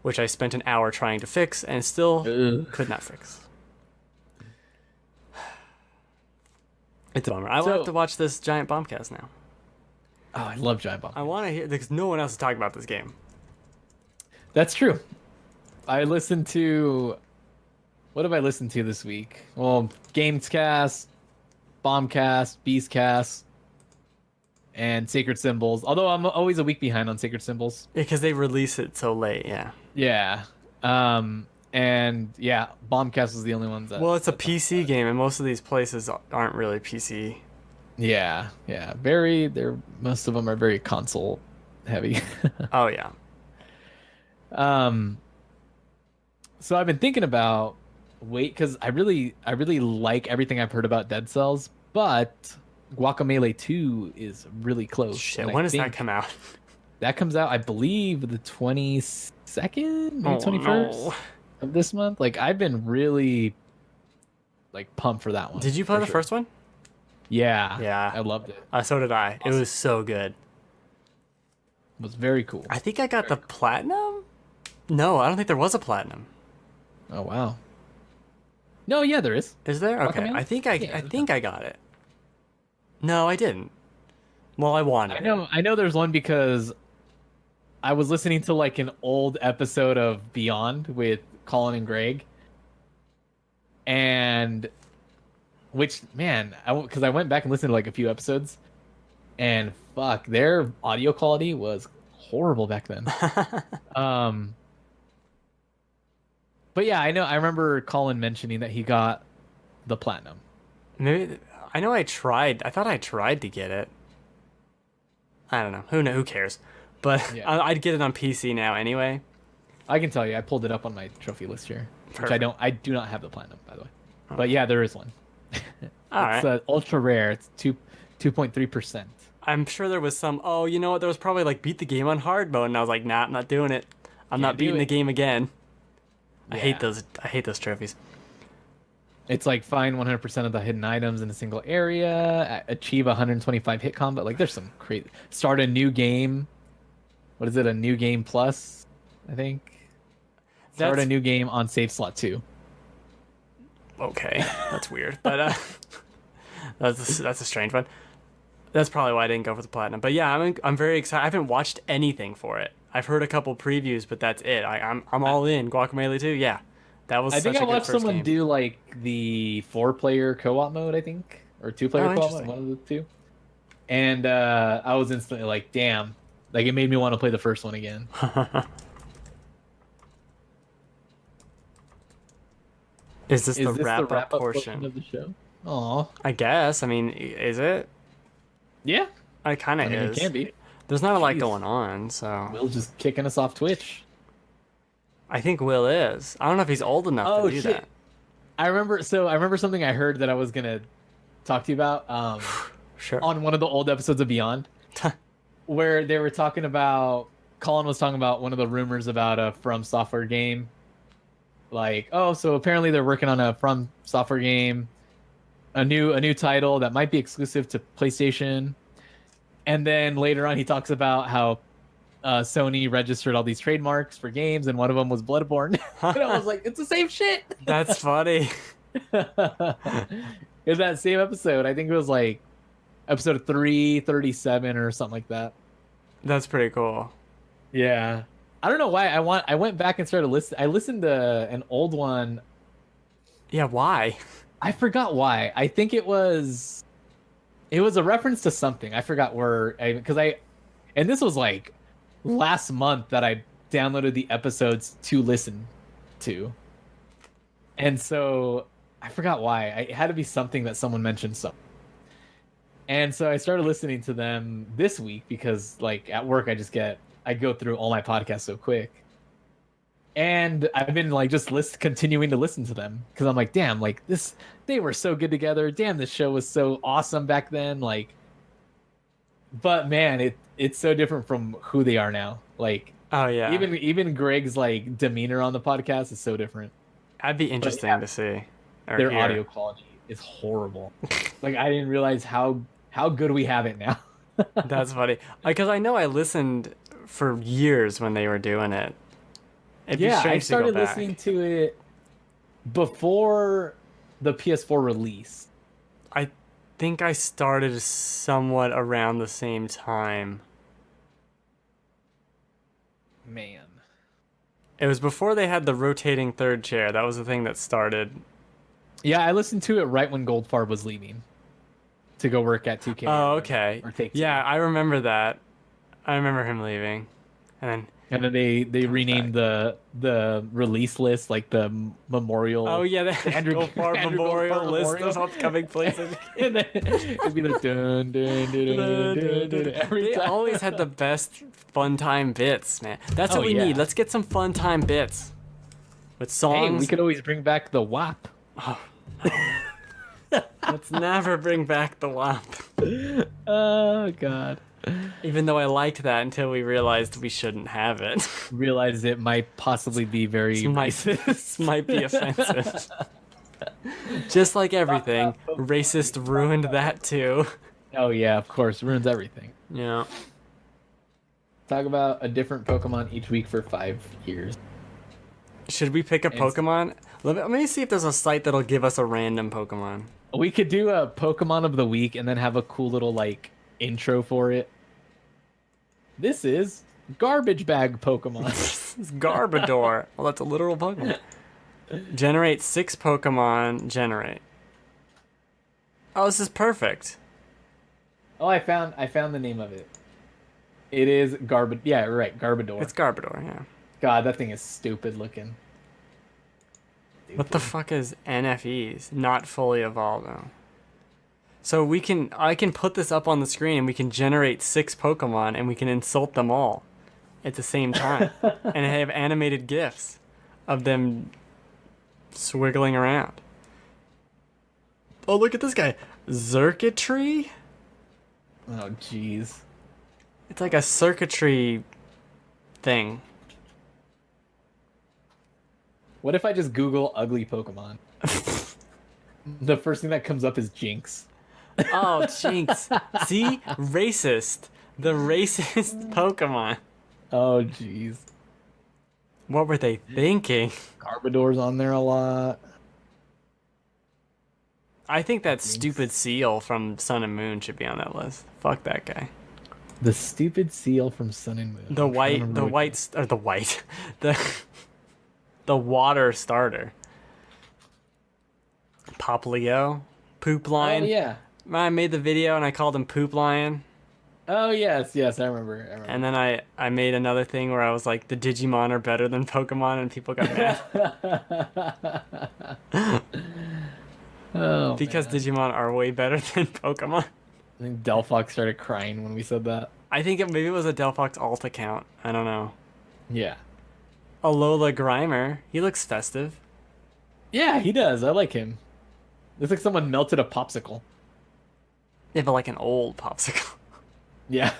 S1: which I spent an hour trying to fix, and still could not fix. It's a bummer. I will have to watch this Giant Bombcast now.
S2: Oh, I love Giant Bomb.
S1: I want to hear, because no one else is talking about this game.
S2: That's true. I listened to... What have I listened to this week? Well, Gamescast, Bombcast, Beastcast, and Sacred Symbols. Although I'm always a week behind on Sacred Symbols.
S1: Because they release it so late, yeah.
S2: Yeah. And yeah, Bombcast is the only ones that...
S1: Well, it's a PC game, and most of these places aren't really PC.
S2: Yeah. Most of them are very console heavy.
S1: Oh, yeah.
S2: So I've been thinking about because I really like everything I've heard about Dead Cells, but Guacamelee 2 is really close.
S1: Shit, when does that come out?
S2: That comes out, I believe, the 22nd, maybe 21st of this month. Like, I've been really like pumped for that one.
S1: Did you play
S2: for
S1: the
S2: sure.
S1: first one?
S2: Yeah.
S1: Yeah.
S2: I loved it.
S1: So did I. It was so good.
S2: It was very cool.
S1: I think I got the platinum. No, I don't think there was a platinum.
S2: Oh wow. No, yeah, there is.
S1: Is there? Okay.
S2: Guacamelee?
S1: I think
S2: Yeah,
S1: I got it. No, I didn't. Well, I wanted it.
S2: I know there's one because I was listening to like an old episode of Beyond with Colin and Greg. And which man, because I went back and listened to like a few episodes, and fuck, their audio quality was horrible back then. But yeah, I remember Colin mentioning that he got the platinum.
S1: Maybe I know I tried. I thought I tried to get it. I don't know. Who cares? But
S2: Yeah.
S1: I'd get it on PC now anyway.
S2: I can tell you, I pulled it up on my trophy list here, which
S1: Perfect.
S2: I do not have the platinum, by the way. But yeah, there is one.
S1: All
S2: It's
S1: right.
S2: ultra rare. It's 2.3%.
S1: I'm sure there was some. Oh, you know what? There was probably like beat the game on hard mode, and I was like, nah, I'm not doing it. I'm
S2: Can't
S1: not
S2: do
S1: beating the
S2: it.
S1: game again. I
S2: Yeah.
S1: hate those. I hate those trophies.
S2: It's like find 100% of the hidden items in a single area, achieve 125 hit combat. Like there's some crazy. Start a new game. What is it? A new game plus, I think. Start
S1: That's-
S2: a new game on save slot 2.
S1: Okay, that's weird, but that's a strange one. That's probably why I didn't go for the platinum. But yeah, I'm very excited. I haven't watched anything for it. I've heard a couple previews, but that's it. I'm all in. Guacamelee 2, yeah, that was.
S2: I think
S1: such
S2: I
S1: a good
S2: watched
S1: first
S2: someone
S1: game.
S2: do like the 4-player co-op mode, I think, or 2-player co-op mode,
S1: interesting.
S2: one of the two. And I was instantly like, damn, like it made me want to play the first one again.
S1: Is this the
S2: Is this
S1: wrap
S2: the
S1: up
S2: wrap-up
S1: portion?
S2: of the show? Aw.
S1: I guess. I mean, is it?
S2: Yeah.
S1: It kind
S2: I
S1: of
S2: mean,
S1: is.
S2: it can be.
S1: There's not a lot
S2: Jeez.
S1: going on, so
S2: Will's just kicking us off Twitch.
S1: I think Will is. I don't know if he's old enough
S2: Oh,
S1: to do
S2: shit.
S1: that.
S2: I remember something I heard that I was gonna talk to you about
S1: Sure.
S2: on one of the old episodes of Beyond, where they were talking about Colin was talking about one of the rumors about a From Software game. Like, oh, so apparently they're working on a From Software game, a new title that might be exclusive to PlayStation. And then later on, he talks about how Sony registered all these trademarks for games, and one of them was Bloodborne. And I was like, it's the same shit.
S1: That's funny.
S2: In that same episode, I think it was like episode 337 or something like that.
S1: That's pretty cool.
S2: Yeah. I don't know why I went back and started listening. I listened to an old one.
S1: Yeah, why?
S2: I forgot why. I think it was a reference to something. I forgot where and this was like last month that I downloaded the episodes to listen to. And so I forgot why. It had to be something that someone mentioned something. And so I started listening to them this week because like at work I go through all my podcasts so quick. And I've been like just continuing to listen to them because I'm like, damn, like they were so good together. Damn, this show was so awesome back then. Like, but man, it's so different from who they are now. Like,
S1: Oh yeah.
S2: even Greg's like demeanor on the podcast is so different.
S1: That'd be interesting
S2: yeah,
S1: to see. Or
S2: Their
S1: hear.
S2: audio quality is horrible. Like I didn't realize how good we have it now.
S1: That's funny. Because I know I listened for years when they were doing it. It'd be
S2: Yeah, I
S1: strange to go
S2: started
S1: back.
S2: listening to it before the PS4 release.
S1: I think I started somewhat around the same time.
S2: Man.
S1: It was before they had the rotating third chair. That was the thing that started.
S2: Yeah, I listened to it right when Goldfarb was leaving to go work at 2K.
S1: Oh, okay.
S2: Or Take-Two.
S1: Yeah, I remember that. I remember him leaving. And
S2: And then they renamed the release list, like the memorial.
S1: oh yeah, the
S2: Andrew
S1: Goldfarb
S2: Andrew
S1: Memorial
S2: Goldfarb
S1: list
S2: Memorial.
S1: of upcoming places.
S2: And then it'd be like dun dun dun dun dun dun every
S1: They
S2: time.
S1: always had the best fun time bits, man. That's what
S2: Oh,
S1: we
S2: yeah.
S1: need. Let's get some fun time bits with
S2: Hey,
S1: songs.
S2: we could always bring back the WAP.
S1: Let's never bring back the WAP.
S2: Oh God.
S1: Even though I liked that until we realized we shouldn't have it.
S2: Realized it might possibly be very
S1: This might,
S2: racist.
S1: this might be offensive. Just like everything, racist ruined that too.
S2: Oh yeah, of course, ruins everything.
S1: Yeah.
S2: Talk about a different Pokemon each week for 5 years.
S1: Should we pick a
S2: And-
S1: Pokemon? Let me see if there's a site that'll give us a random Pokemon.
S2: We could do a Pokemon of the week and then have a cool little like intro for it. This is Garbage Bag Pokemon.
S1: It's Garbodor. Well, that's a literal Pokemon. Generate 6 Pokemon. Generate. Oh, this is perfect.
S2: Oh, I found the name of it. It is Yeah, right, Garbodor.
S1: It's Garbodor, yeah.
S2: God, that thing is stupid looking.
S1: What the fuck is NFEs? Not fully evolved though. So I can put this up on the screen and we can generate 6 Pokemon and we can insult them all at the same time. And have animated GIFs of them swiggling around. Oh, look at this guy. Circuitry?
S2: Oh, jeez.
S1: It's like a circuitry thing.
S2: What if I just Google ugly Pokemon? The first thing that comes up is Jinx.
S1: Oh, Jinx. See? Racist. The racist Pokemon.
S2: Oh, jeez.
S1: What were they thinking?
S2: Garbodor's on there a lot.
S1: I think that stupid seal from Sun and Moon should be on that list. Fuck that guy.
S2: The stupid seal from Sun and Moon.
S1: The water starter. Poplio. Poop Lion.
S2: Oh, yeah.
S1: I made the video and I called him Poop Lion.
S2: Oh, yes, I remember.
S1: And then I made another thing where I was like, the Digimon are better than Pokemon, and people got mad.
S2: Oh,
S1: because
S2: man.
S1: Digimon are way better than Pokemon.
S2: I think Delphox started crying when we said that.
S1: I think maybe it was a Delphox alt account. I don't know.
S2: Yeah.
S1: Alola Grimer. He looks festive.
S2: Yeah, he does. I like him. Looks like someone melted a popsicle.
S1: Yeah, but like an old popsicle.
S2: Yeah.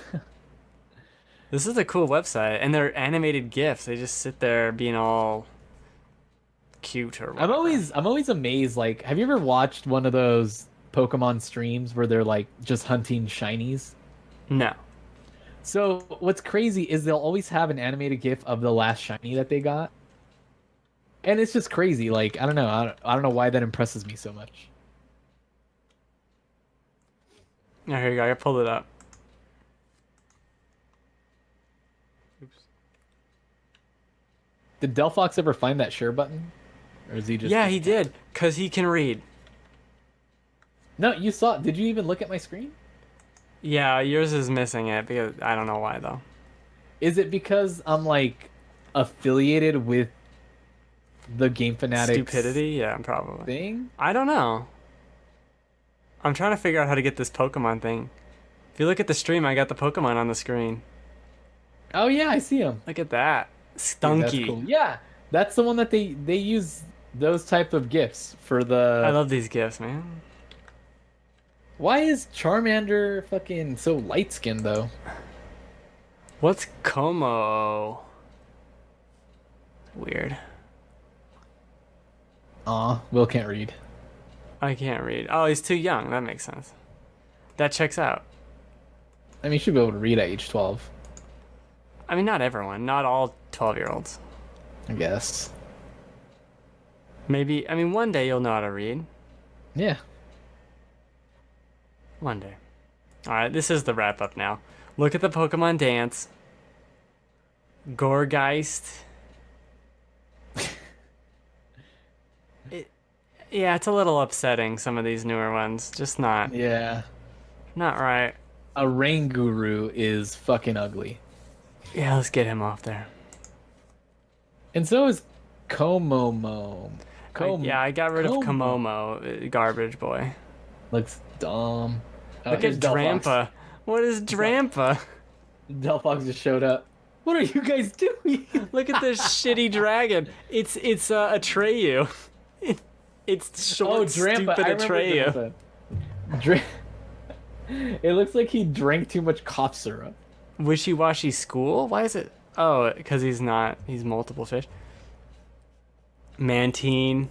S1: This is a cool website, and they're animated GIFs. They just sit there being all cute or whatever.
S2: I'm always amazed. Like, have you ever watched one of those Pokemon streams where they're like just hunting shinies?
S1: No.
S2: So what's crazy is they'll always have an animated GIF of the last shiny that they got, and it's just crazy. Like, I don't know. I don't know why that impresses me so much.
S1: Oh, here you go. I pulled it up. Oops.
S2: Did Delphox ever find that share button, or is he just?
S1: Yeah, he did, cause he can read.
S2: No, you saw. Did you even look at my screen?
S1: Yeah, yours is missing it because I don't know why though.
S2: Is it because I'm like affiliated with the Game Fanatics
S1: Stupidity? Yeah, probably.
S2: thing?
S1: I don't know. I'm trying to figure out how to get this Pokemon thing. If you look at the stream, I got the Pokemon on the screen.
S2: Oh yeah, I see him.
S1: Look at that.
S2: Dude,
S1: Stunky.
S2: that's cool. Yeah, that's the one that they use those type of gifts for the.
S1: I love these gifts, man.
S2: Why is Charmander fucking so light skinned though?
S1: What's Como? Weird.
S2: Aw, Will can't read.
S1: I can't read. Oh, he's too young. That makes sense. That checks out.
S2: I mean, you should be able to read at age 12,
S1: I mean, not everyone. Not all 12-year-olds.
S2: I guess.
S1: Maybe. I mean, one day you'll know how to read.
S2: Yeah.
S1: One day. Alright, this is the wrap up now. Look at the Pokemon dance. Gourgeist. Yeah, it's a little upsetting, some of these newer ones. Just not
S2: Yeah.
S1: right.
S2: A Rain Guru is fucking ugly.
S1: Yeah, let's get him off there.
S2: And so is Komomo.
S1: I got rid of
S2: Komomo.
S1: Komomo, garbage boy.
S2: Looks dumb. Oh,
S1: Look at
S2: here's Delphox.
S1: Drampa. What is Drampa?
S2: Delphox just showed up. What are you guys doing?
S1: Look at this shitty dragon. It's Atreyu. It's short, stupid Atreyu.
S2: It looks like he drank too much cough syrup.
S1: Wishy-washy school? Why is it? Oh, because he's not. He's multiple fish. Mantine.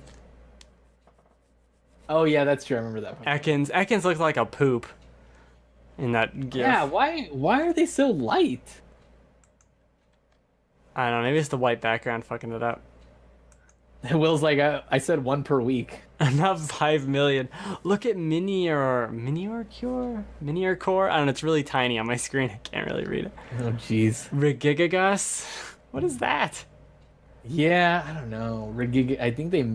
S2: Oh yeah, that's true. I remember that.
S1: Ekans looks like a poop in that GIF.
S2: Yeah, why are they so light?
S1: I don't know. Maybe it's the white background fucking it up.
S2: Will's like, I said one per week.
S1: Not 5 million. Look at Minior Core. I don't know. It's really tiny on my screen. I can't really read it.
S2: Oh jeez.
S1: Rigigagus. What is that?
S2: Yeah, I don't know. I think they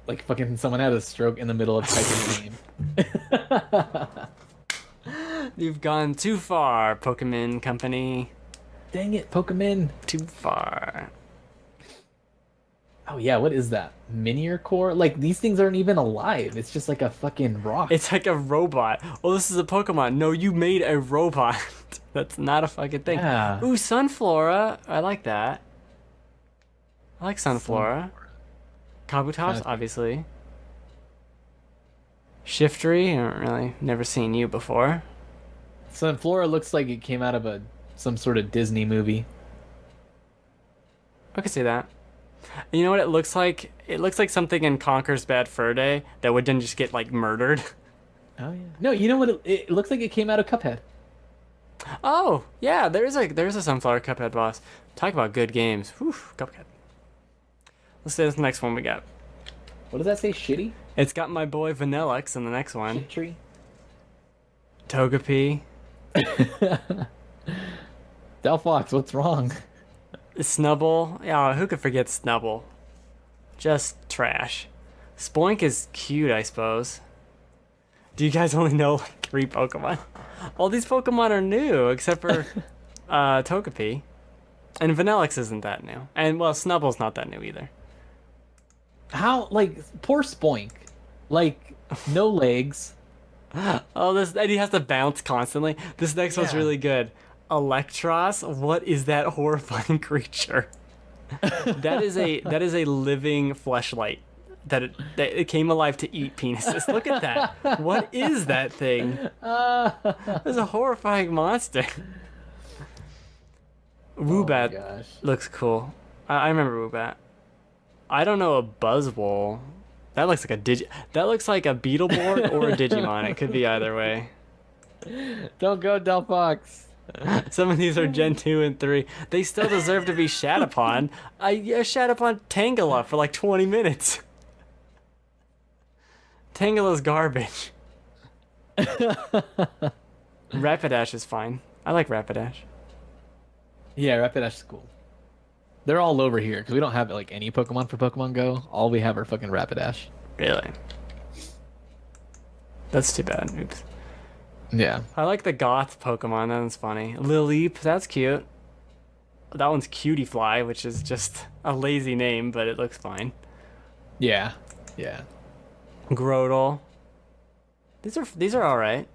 S2: like fucking someone had a stroke in the middle of typing the name.
S1: You've gone too far, Pokemon Company.
S2: Dang it, Pokemon.
S1: Too far.
S2: Oh yeah, what is that? Minior core? Like these things aren't even alive. It's just like a fucking rock.
S1: It's like a robot. Oh, this is a Pokemon. No, you made a robot. That's not a fucking thing.
S2: Yeah.
S1: Ooh, Sunflora. I like that. I like Sunflora. Kabutops, obviously. Shiftry. I don't really. Never seen you before.
S2: Sunflora looks like it came out of some sort of Disney movie.
S1: I could see that. You know what it looks like? It looks like something in Conker's Bad Fur Day that would then just get like murdered.
S2: Oh yeah. No, you know what? It looks like it came out of Cuphead.
S1: Oh yeah, there's a Sunflower Cuphead boss. Talk about good games. Whew, Cuphead. Let's see this next one we got.
S2: What does that say? Shitty?
S1: It's got my boy Vanillix in the next one.
S2: Shit tree?
S1: Togepi.
S2: Delphox, what's wrong?
S1: Snubble. Yeah, who could forget Snubble? Just trash. Spoink is cute, I suppose. Do you guys only know like 3 Pokemon? All these Pokemon are new, except for Togepi. And Vanillix isn't that new. And, well, Snubble's not that new either.
S2: How, like, poor Spoink. Like, no legs.
S1: Oh, and he has to bounce constantly. This next one's really good. Electros? What is that horrifying creature? that is a living fleshlight. That it came alive to eat penises. Look at that. What is that thing? It's a horrifying monster. Woobat looks cool. I remember Woobat. I don't know a Buzzwole. That looks like that looks like a Beetleborg or a Digimon. It could be either way.
S2: Don't go, Delphox.
S1: Some of these are Gen 2 and 3. They still deserve to be shat upon. I shat upon Tangela for like 20 minutes. Tangela's garbage. Rapidash is fine. I like Rapidash.
S2: Yeah, Rapidash is cool. They're all over here because we don't have like any Pokemon for Pokemon Go. All we have are fucking Rapidash.
S1: Really? That's too bad. Oops.
S2: Yeah.
S1: I like the goth Pokemon. That one's funny. Lileep, that's cute. That one's Cutiefly, which is just a lazy name, but it looks fine.
S2: Yeah. Yeah.
S1: Groudal. These are all right.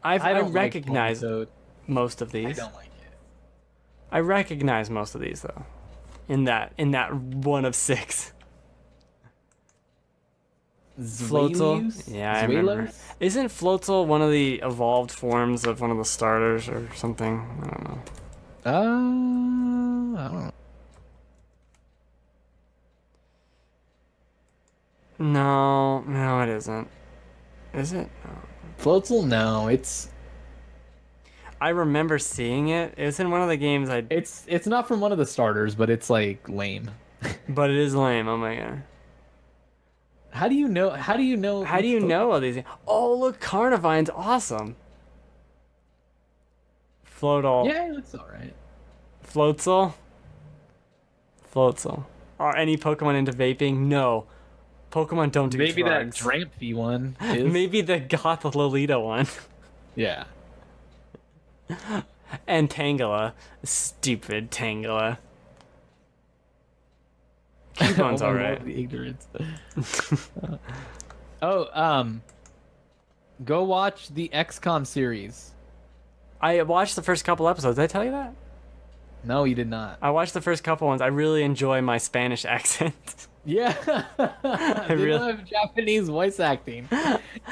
S1: I recognize most of these.
S2: I don't like it.
S1: I recognize most of these though. In that one of 6. Floatzel? Yeah, I remember. Isn't Floatzel one of the evolved forms of one of the starters or something? I don't know.
S2: I don't know.
S1: No, it isn't. Is it? No.
S2: Floatzel? No, it's...
S1: I remember seeing it. It was in one of the games I...
S2: It's not from one of the starters, but it's, like, lame.
S1: But it is lame, oh my god.
S2: How do you know?
S1: How do you know all these? Oh, look, Carnivine's awesome. Floatzel.
S2: Yeah, it looks alright.
S1: Floatzel. Are any Pokemon into vaping? No. Pokemon don't do drugs.
S2: Maybe that Drampy one is.
S1: Maybe the Goth Lolita one.
S2: Yeah.
S1: And Tangela. Stupid Tangela. Cubone's alright.
S2: The ignorance. Go watch the XCOM series.
S1: I watched the first couple episodes. Did I tell you that?
S2: No, you did not.
S1: I watched the first couple ones. I really enjoy my Spanish accent.
S2: Yeah. They don't have Japanese voice acting.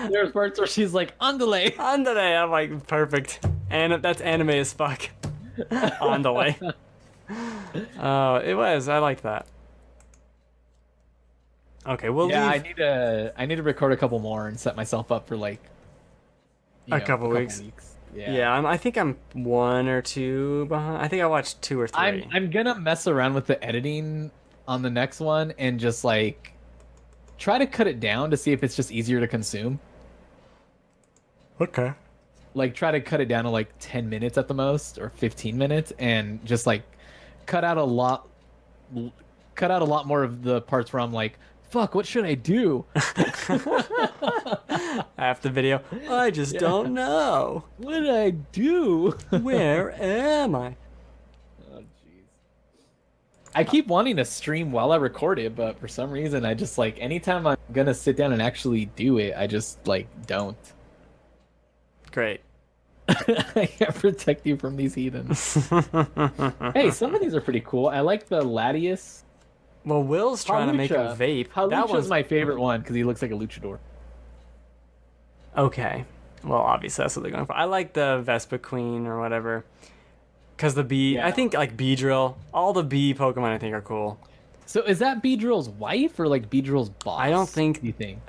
S2: There's parts where she's like, Andale.
S1: Andale. I'm like, perfect. And that's anime as fuck. Andale. Oh, it was. I liked that. Okay, we'll
S2: Yeah,
S1: leave
S2: I need to record a couple more and set myself up for like
S1: a couple weeks. Yeah, I think I'm 1 or 2 behind. I think I watched 2 or 3.
S2: I'm gonna mess around with the editing on the next one and just like try to cut it down to see if it's just easier to consume.
S1: Okay.
S2: Like try to cut it down to like 10 minutes at the most or 15 minutes and just like cut out a lot more of the parts where I'm like, fuck, what should I do?
S1: Half the video, I just don't know.
S2: What did I do?
S1: Where am I?
S2: Oh jeez. I keep wanting to stream while I record it, but for some reason I just like anytime I'm gonna sit down and actually do it, I just like don't.
S1: Great.
S2: I can't protect you from these heathens. Hey, some of these are pretty cool. I like the Latius.
S1: Well, Will's trying to make a vape.
S2: That was my favorite one because he looks like a luchador.
S1: Okay. Well, obviously that's what they're going for. I like the Vespa Queen or whatever. Because the bee,
S2: Yeah.
S1: I think like Beedrill, all the bee Pokemon I think are cool.
S2: So is that Beedrill's wife or like Beedrill's boss?
S1: I don't think.
S2: You think?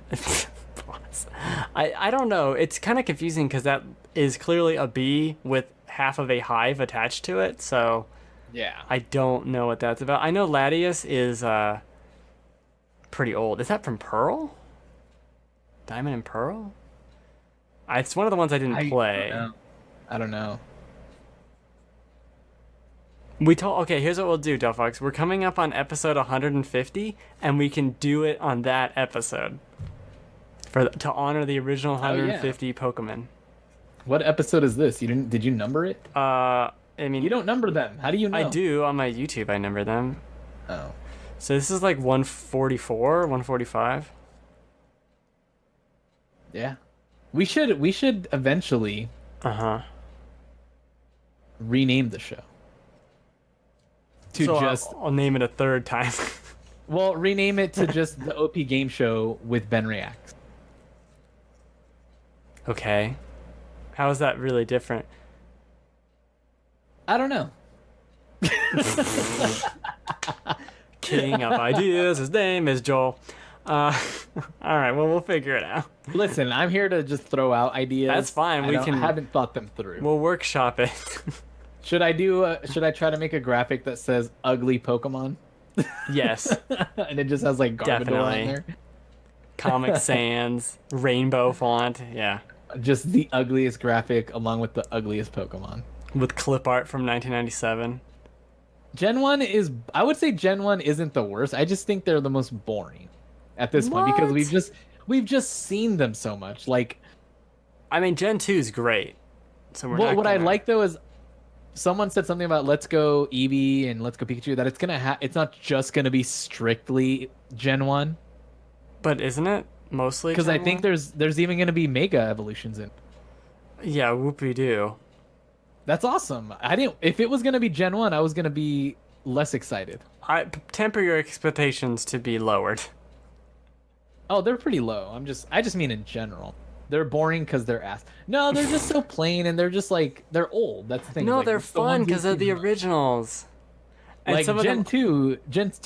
S1: I don't know. It's kind of confusing because that is clearly a bee with half of a hive attached to it. So
S2: Yeah.
S1: I don't know what that's about. I know Latius is pretty old. Is that from Pearl? Diamond and Pearl? It's one of the ones I didn't play.
S2: I don't know.
S1: Okay, here's what we'll do, Delphox. We're coming up on episode 150, and we can do it on that episode to honor the original 150 Pokemon.
S2: What episode is this? Did you number it?
S1: I mean,
S2: You don't number them. How do you know?
S1: I do on my YouTube. I number them.
S2: Oh.
S1: So this is like 144, 145.
S2: Yeah. We should eventually rename the show.
S1: I'll name it a third time.
S2: Well, rename it to just the OP Game Show with Ben Reacts.
S1: Okay. How is that really different?
S2: I don't know.
S1: King of ideas. His name is Joel. All right. Well, we'll figure it out.
S2: Listen, I'm here to just throw out ideas.
S1: That's fine.
S2: I haven't thought them through.
S1: We'll workshop it.
S2: Should I try to make a graphic that says ugly Pokemon?
S1: Yes.
S2: And it just has like Garbodor on there?
S1: Comic Sans, rainbow font. Yeah.
S2: Just the ugliest graphic along with the ugliest Pokemon.
S1: With clip art from 1997.
S2: I would say Gen 1 isn't the worst. I just think they're the most boring at this point because we've just seen them so much. Like,
S1: I mean, Gen 2 is great. So
S2: what I like though is someone said something about Let's Go Eevee and Let's Go Pikachu that it's not just gonna be strictly Gen 1.
S1: But isn't it mostly?
S2: Because I think there's even gonna be Mega Evolutions in.
S1: Yeah, whoopie-doo.
S2: That's awesome. If it was gonna be Gen 1, I was gonna be less excited.
S1: I temper your expectations to be lowered.
S2: Oh, they're pretty low. I just mean in general. They're boring because they're ass. No, they're just so plain and they're just like they're old. That's the thing.
S1: No,
S2: like,
S1: they're fun because they're the originals. And
S2: like
S1: some
S2: Gen 2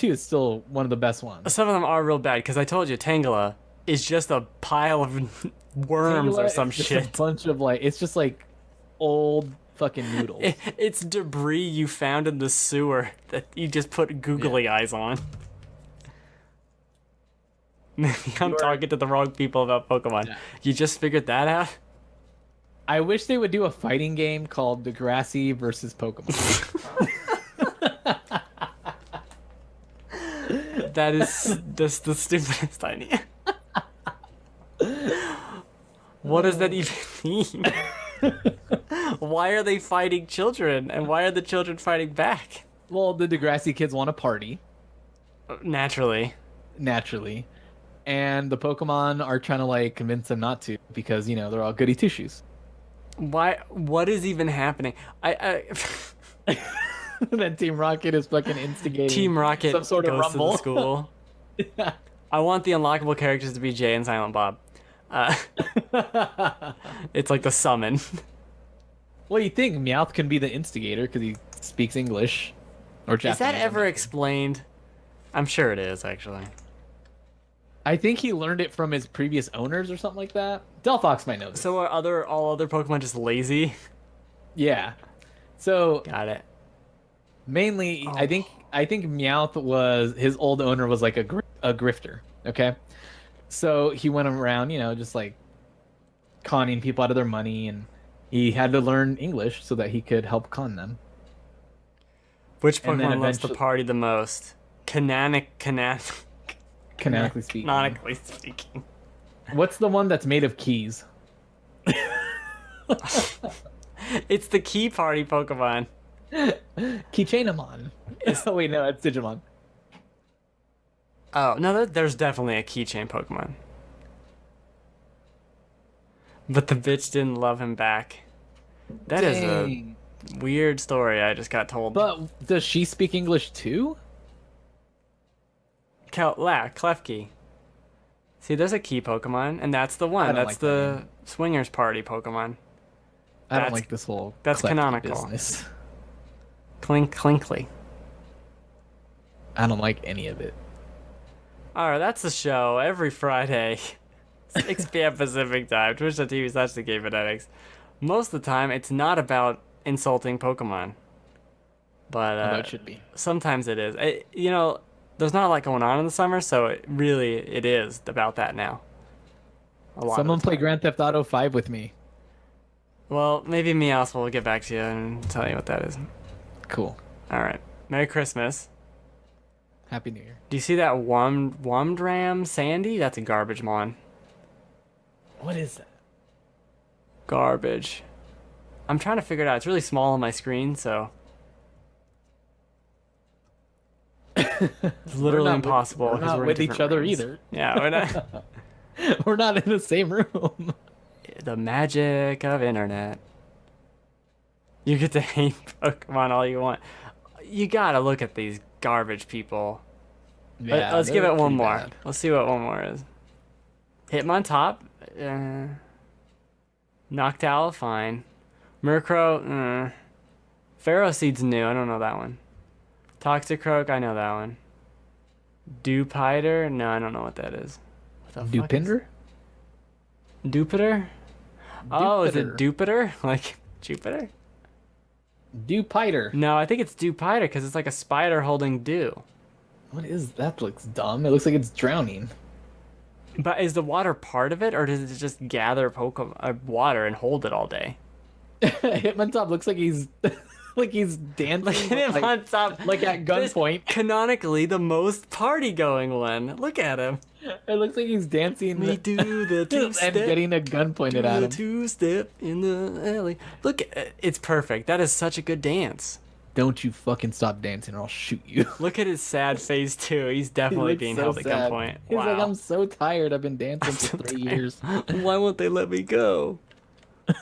S2: is still one of the best ones.
S1: Some of them are real bad because I told you Tangela is just a pile of worms or some shit.
S2: A bunch of it's just like old fucking noodles.
S1: It's debris you found in the sewer that you just put googly eyes on. Maybe I'm talking to the wrong people about Pokemon. Yeah. You just figured that out?
S2: I wish they would do a fighting game called Degrassi versus Pokemon.
S1: That's the stupidest idea. What does that even mean? Why are they fighting children? And why are the children fighting back?
S2: Well, the Degrassi kids want to party.
S1: Naturally.
S2: And the Pokemon are trying to convince them not to because, they're all goody two-shoes.
S1: Why? What is even happening?
S2: Then Team Rocket is fucking instigating
S1: Team Rocket
S2: some sort of rumble.
S1: To the school. Yeah. I want the unlockable characters to be Jay and Silent Bob. It's like the summon.
S2: Well, you think Meowth can be the instigator because he speaks English or Japanese?
S1: Is that ever explained? I'm sure it is, actually.
S2: I think he learned it from his previous owners or something like that. Delphox might know this.
S1: So are all other Pokemon just lazy?
S2: Yeah. So
S1: Got it.
S2: mainly,
S1: Oh.
S2: I think Meowth was his old owner was like a grifter. Okay. So he went around, just like conning people out of their money, and he had to learn English so that he could help con them.
S1: Which
S2: And then
S1: Pokemon loves to
S2: eventually-
S1: party the most?
S2: Canonically speaking.
S1: Canonically speaking.
S2: What's the one that's made of keys?
S1: It's the Key Party Pokemon.
S2: Keychainamon. Oh wait, no, it's Digimon.
S1: Oh, no, there's definitely a keychain Pokemon. But the bitch didn't love him back. That is
S2: Dang.
S1: a weird story I just got told.
S2: But does she speak English too?
S1: Klefki. See, there's a key Pokemon, and that's the
S2: I
S1: one.
S2: don't
S1: That's
S2: like
S1: the Swingers Party Pokemon.
S2: I don't
S1: That's-
S2: like this whole
S1: that's
S2: Klefki
S1: canonical.
S2: business.
S1: Clinkly.
S2: I don't like any of it.
S1: Alright, that's the show every Friday. 6 p.m. Pacific time. Twitch.tv/TheGameFanatics. Most of the time, it's not about insulting Pokemon. But
S2: Although it should be.
S1: sometimes it is. There's not a lot going on in the summer, so it is about that now. A lot
S2: Someone
S1: of the
S2: play
S1: time.
S2: Grand Theft Auto 5 with me.
S1: Well, maybe Meowth will get back to you and tell you what that is.
S2: Cool.
S1: Alright. Merry Christmas.
S2: Happy New Year.
S1: Do you see that Wumdram Sandy? That's a garbage mon.
S2: What is that?
S1: Garbage. I'm trying to figure it out. It's really small on my screen, so it's literally
S2: not
S1: impossible.
S2: We're
S1: 'cause
S2: not
S1: we're in
S2: with each
S1: different
S2: other
S1: rooms.
S2: either.
S1: Yeah, we're not.
S2: We're not in the same room.
S1: The magic of internet. You get to hate Pokemon all you want. You gotta look at these garbage people. Let's give
S2: they're
S1: it one
S2: pretty
S1: more.
S2: bad.
S1: Let's see what one more is. Hitmontop. Noctowl, fine. Murkrow, Pharaoh Seed's new. I don't know that one. Toxicroak, I know that one. Dewpider? No, I don't know what that is. What the fuck is-
S2: Dupinder?
S1: Dupiter? Oh, is it Dupiter? Like Jupiter?
S2: Dupiter.
S1: No, I think it's Dewpider because it's like a spider holding dew.
S2: What is that? Looks dumb. It looks like it's drowning.
S1: But is the water part of it, or does it just gather water and hold it all day?
S2: Hitmontop looks like he's like he's dancing.
S1: Look at him
S2: like,
S1: on top.
S2: like at
S1: This-
S2: gunpoint.
S1: Canonically, the most party-going one. Look at him.
S2: It looks like he's dancing
S1: We do the
S2: and
S1: two-step.
S2: getting a gun pointed at him.
S1: Two-step in the alley. Look, it's perfect. That is such a good dance.
S2: Don't you fucking stop dancing or I'll shoot you.
S1: Look at his sad face too. He's definitely
S2: looks
S1: being
S2: so
S1: held at
S2: sad.
S1: gunpoint.
S2: He's
S1: Wow.
S2: like, I'm so tired. I've been dancing for 3 years.
S1: Why won't they let me go?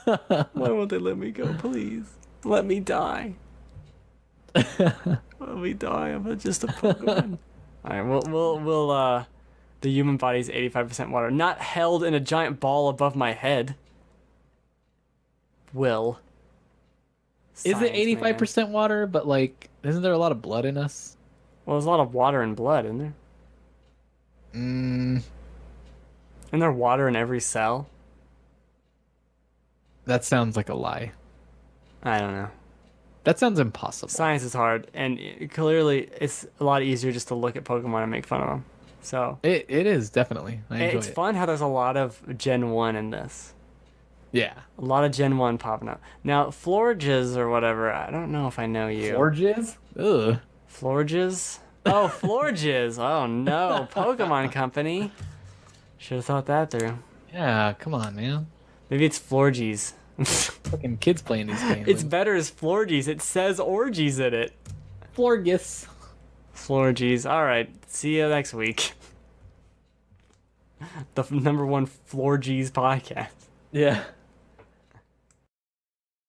S1: Why won't they let me go? Please, let me die. Let me die. I'm just a Pokemon. All right, we'll the human body is 85% water, not held in a giant ball above my head. Will.
S2: Is it
S1: Science, man.
S2: 85% water? But like, isn't there a lot of blood in us?
S1: Well, there's a lot of water and blood, isn't there?
S2: Mm,
S1: Isn't there water in every cell?
S2: that sounds like a lie.
S1: I don't know.
S2: That sounds impossible.
S1: Science is hard, and clearly it's a lot easier just to look at Pokemon and make fun of them. So
S2: It is definitely. I enjoy
S1: it's
S2: it.
S1: fun how there's a lot of Gen 1 in this.
S2: Yeah.
S1: A lot of Gen 1 popping up. Now, Florges or whatever, I don't know if I know you.
S2: Forges? Ugh.
S1: Florges? Oh, Florges! Oh no, Pokemon Company. Should have thought that through.
S2: Yeah, come on, man.
S1: Maybe it's Florges.
S2: Fucking kids playing these games.
S1: It's better as Florges. It says orgies in it.
S2: Florges.
S1: Florges. Alright, see you next week. The #1 Florges podcast.
S2: Yeah.